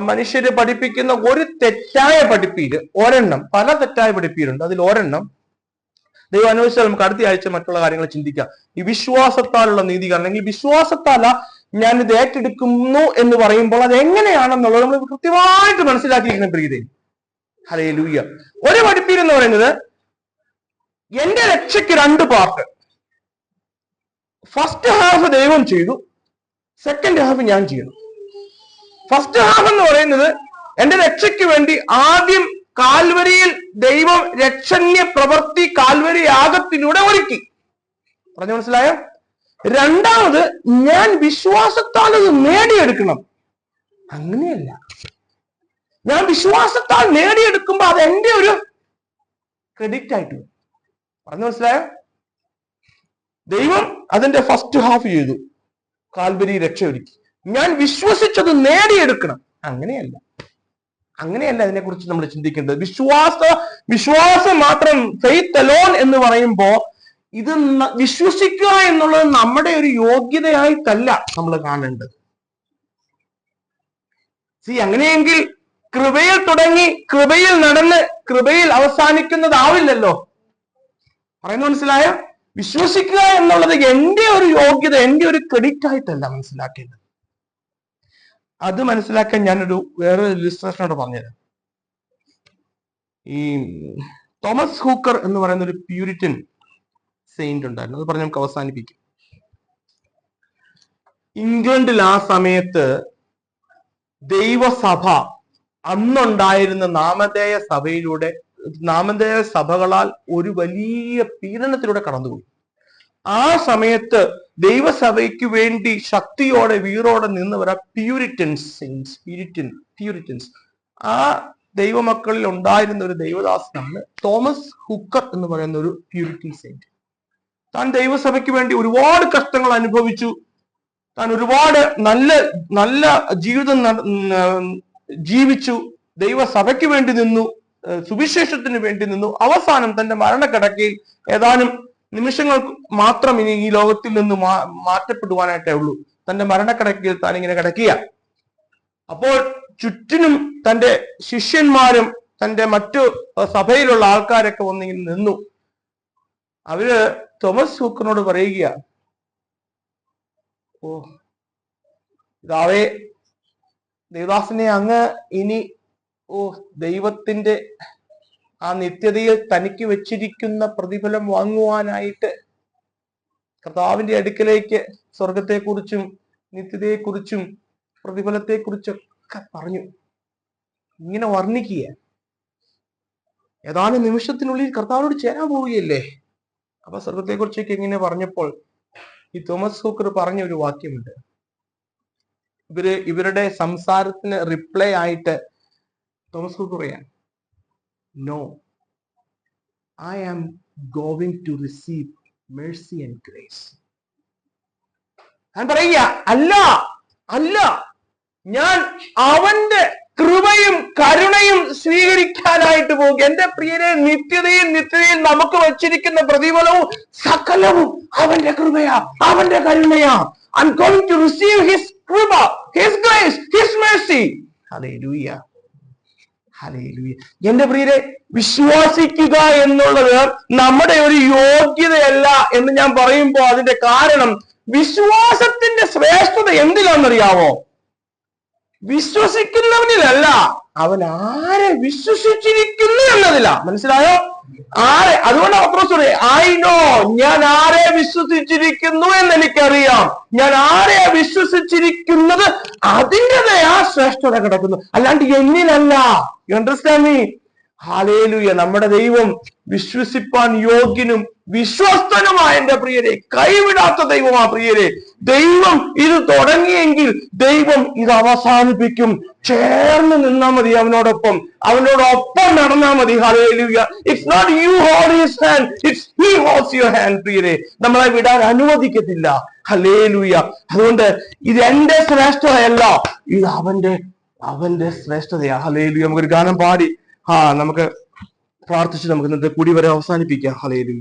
മനുഷ്യര് പഠിപ്പിക്കുന്ന ഒരു തെറ്റായ പഠിപ്പീര് പല തെറ്റായ പഠിപ്പീരുണ്ട്. അതിൽ ദൈവം അനുവദിച്ചാൽ നമുക്ക് അടുത്ത ആഴ്ച മറ്റുള്ള കാര്യങ്ങൾ ചിന്തിക്കാം. ഈ വിശ്വാസത്താലുള്ള നീതീകരണം അല്ലെങ്കിൽ വിശ്വാസത്താല ഞാൻ ഇത് ഏറ്റെടുക്കുന്നു എന്ന് പറയുമ്പോൾ അത് എങ്ങനെയാണെന്നുള്ളത് നമ്മൾ കൃത്യമായിട്ട് മനസ്സിലാക്കിയിരിക്കുന്ന പ്രീതി. ഹല്ലേലൂയ. ഒരു പഠിപ്പീര് എന്ന് പറയുന്നത് എന്റെ രക്ഷയ്ക്ക് 2 പാർട്ട്. ഫസ്റ്റ് ഹാഫ് ദൈവം ചെയ്തു, സെക്കൻഡ് ഹാഫ് ഞാൻ ചെയ്യണം. ഫസ്റ്റ് ഹാഫ് എന്ന് പറയുന്നത് എന്റെ രക്ഷയ്ക്ക് വേണ്ടി ആദ്യം കാൽവരിയിൽ ദൈവം രക്ഷണ്യ പ്രവൃത്തി കാൽവരി യാഗത്തിലൂടെ ഒരുക്കി. പറഞ്ഞു മനസ്സിലായോ? രണ്ടാമത് ഞാൻ വിശ്വാസത്താൽ അത് നേടിയെടുക്കണം. അങ്ങനെയല്ല, ഞാൻ വിശ്വാസത്താൽ നേടിയെടുക്കുമ്പോ അത് എന്റെ ഒരു ക്രെഡിറ്റ് ആയിട്ട് വരും. പറഞ്ഞു മനസ്സിലായോ? ദൈവം അതിന്റെ ഫസ്റ്റ് ഹാഫ് ചെയ്തു, കാൽവരി രക്ഷ ഒരുക്കി. ഞാൻ വിശ്വസിച്ചത് നേടിയെടുക്കണം. അങ്ങനെയല്ല, അതിനെക്കുറിച്ച് നമ്മൾ ചിന്തിക്കേണ്ടത്. വിശ്വാസം മാത്രം, ഫെയ്ത്ത് അലോൺ എന്ന് പറയുമ്പോ ഇത് വിശ്വസിക്കുക എന്നുള്ളത് നമ്മുടെ ഒരു യോഗ്യതയായിട്ടല്ല നമ്മൾ കാണേണ്ടത്. അങ്ങനെയെങ്കിൽ കൃപയിൽ തുടങ്ങി കൃപയിൽ നടന്ന് കൃപയിൽ അവസാനിക്കുന്നതാവില്ലല്ലോ. പറയുന്നത് മനസ്സിലായോ? വിശ്വസിക്കുക എന്നുള്ളത് എന്റെ ഒരു യോഗ്യത, എന്റെ ഒരു ക്രെഡിറ്റ് ആയിട്ടല്ല മനസ്സിലാക്കേണ്ടത്. അത് മനസ്സിലാക്കാൻ ഞാനൊരു വേറൊരു ഇല്ലുസ്ട്രേഷനോട് പറഞ്ഞുതരാം. ഈ തോമസ് ഹൂക്കർ എന്ന് പറയുന്ന ഒരു പ്യൂരിറ്റൻ സെയിന്റ് ഉണ്ടായിരുന്നു. അത് പറഞ്ഞ് നമുക്ക് അവസാനിപ്പിക്കും. ഇംഗ്ലണ്ടിൽ ആ സമയത്ത് ദൈവസഭ അന്നുണ്ടായിരുന്ന നാമധേയ സഭകളാൽ ഒരു വലിയ പീഡനത്തിലൂടെ കടന്നുപോയി. ആ സമയത്ത് ദൈവസഭയ്ക്ക് വേണ്ടി ശക്തിയോടെ വീറോടെ നിന്നവരാ പ്യൂരിറ്റൻസ്. ആ ദൈവമക്കളിൽ ഉണ്ടായിരുന്ന ഒരു ദൈവദാസനാണ് തോമസ് ഹുക്കർ എന്ന് പറയുന്ന ഒരു പ്യൂരിറ്റൻ സെയിന്റ്. താൻ ദൈവസഭയ്ക്ക് വേണ്ടി ഒരുപാട് കഷ്ടങ്ങൾ അനുഭവിച്ചു. താൻ ഒരുപാട് നല്ല ജീവിതം ജീവിച്ചു. ദൈവസഭയ്ക്ക് വേണ്ടി നിന്നു, സുവിശേഷത്തിന് വേണ്ടി നിന്നു. അവസാനം തന്റെ മരണക്കിടക്കയിൽ ഏതാനും നിമിഷങ്ങൾ മാത്രം ഇനി ഈ ലോകത്തിൽ നിന്ന് മാറ്റപ്പെടുവാനായിട്ടേ ഉള്ളൂ. തന്റെ മരണക്കിടക്കയിൽ താൻ ഇങ്ങനെ കിടക്കുക. അപ്പോൾ ചുറ്റിനും തന്റെ ശിഷ്യന്മാരും തന്റെ മറ്റു സഭയിലുള്ള ആൾക്കാരൊക്കെ വന്നിങ്ങനെ നിന്നു. അവര് തോമസ് ഹൂക്കറിനോട് പറയുക, ഓ ഇതാവേ ദേവദാസനെ അങ്ങ് ഇനി ദൈവത്തിന്റെ ആ നിത്യതയിൽ തനിക്ക് വെച്ചിരിക്കുന്ന പ്രതിഫലം വാങ്ങുവാനായിട്ട് കർത്താവിന്റെ അടുക്കലേക്ക് സ്വർഗത്തെക്കുറിച്ചും നിത്യതയെക്കുറിച്ചും പ്രതിഫലത്തെക്കുറിച്ചൊക്കെ പറഞ്ഞു ഇങ്ങനെ വർണ്ണിക്കുക. ഏതാനും നിമിഷത്തിനുള്ളിൽ കർത്താവിനോട് ചേരാൻ പോവുകയല്ലേ. അപ്പൊ സ്വർഗത്തെക്കുറിച്ചൊക്കെ ഇങ്ങനെ പറഞ്ഞപ്പോൾ ഈ തോമസ് ഹൂക്കർ പറഞ്ഞ ഒരു വാക്യമുണ്ട്. ഇവരുടെ സംസാരത്തിന് റിപ്ലൈ ആയിട്ട് തോമസ് ഹൂക്കർ പറയാൻ, no, I am going to receive mercy and grace. ഞാൻ പറയുക, അല്ല, ഞാൻ അവന്റെ കൃപയും കരുണയും സ്വീകരിക്കാനായിട്ട് പോകും. എന്റെ പ്രിയരെ, നിത്യതയിൽ നമുക്ക് വച്ചിരിക്കുന്ന പ്രതിഫലവും സകലവും അവന്റെ കൃപയാ, അവന്റെ കരുണയാ. I'm going to receive his കൃപ, his grace, his mercy. Hallelujah. എന്റെ പ്രിയരെ, വിശ്വസിക്കുക എന്നുള്ളത് നമ്മുടെ ഒരു യോഗ്യതയല്ല എന്ന് ഞാൻ പറയുമ്പോൾ അതിന്റെ കാരണം, വിശ്വാസത്തിന്റെ ശ്രേഷ്ഠത എന്തിലാണെന്നറിയാവോ? വിശ്വസിക്കുന്നവനിലല്ല, അവൻ ആരെ വിശ്വസിച്ചിരിക്കുന്നു എന്നതിലാ. മനസ്സിലായോ? അതുകൊണ്ട് പത്രോസ് പറയും, ഐ നോ, ഞാൻ ആരെ വിശ്വസിച്ചിരിക്കുന്നു എന്ന് എനിക്കറിയാം. ഞാൻ ആരെ വിശ്വസിച്ചിരിക്കുന്നത് അതിൻ്റെതായ ശ്രേഷ്ഠത കിടക്കുന്നു, അല്ലാണ്ട് എന്നിലല്ല. You understand me? ഹല്ലേലൂയ. നമ്മുടെ ദൈവം വിശ്വസിപ്പാൻ യോഗ്യനും വിശ്വസ്തനുമായ എന്റെ പ്രിയരെ, കൈവിടാത്ത ദൈവമാ പ്രിയരെ. ദൈവം ഇത് തുടങ്ങിയെങ്കിൽ ദൈവം ഇത് അവസാനിപ്പിക്കും. ചേർന്ന് നിന്നാ മതി, അവനോടൊപ്പം നടന്നാ മതി. ഹല്ലേലൂയ. It's not you hold his hand, it's he holds your hand. പ്രിയരെ, നമ്മളെ വിടാൻ അനുവദിക്കത്തില്ല. ഹല്ലേലൂയ. അതുകൊണ്ട് ഇത് എന്റെ ശ്രേഷ്ഠതയല്ല, ഇത് അവന്റെ ശ്രേഷ്ഠതയാ. ഹല്ലേലൂയ. നമുക്കൊരു ഗാനം പാടി നമുക്ക് പ്രാർത്ഥിച്ച് നമുക്ക് ഇന്നത്തെ കൂടി വരെ അവസാനിപ്പിക്കാം. ഹല്ലേലൂയ.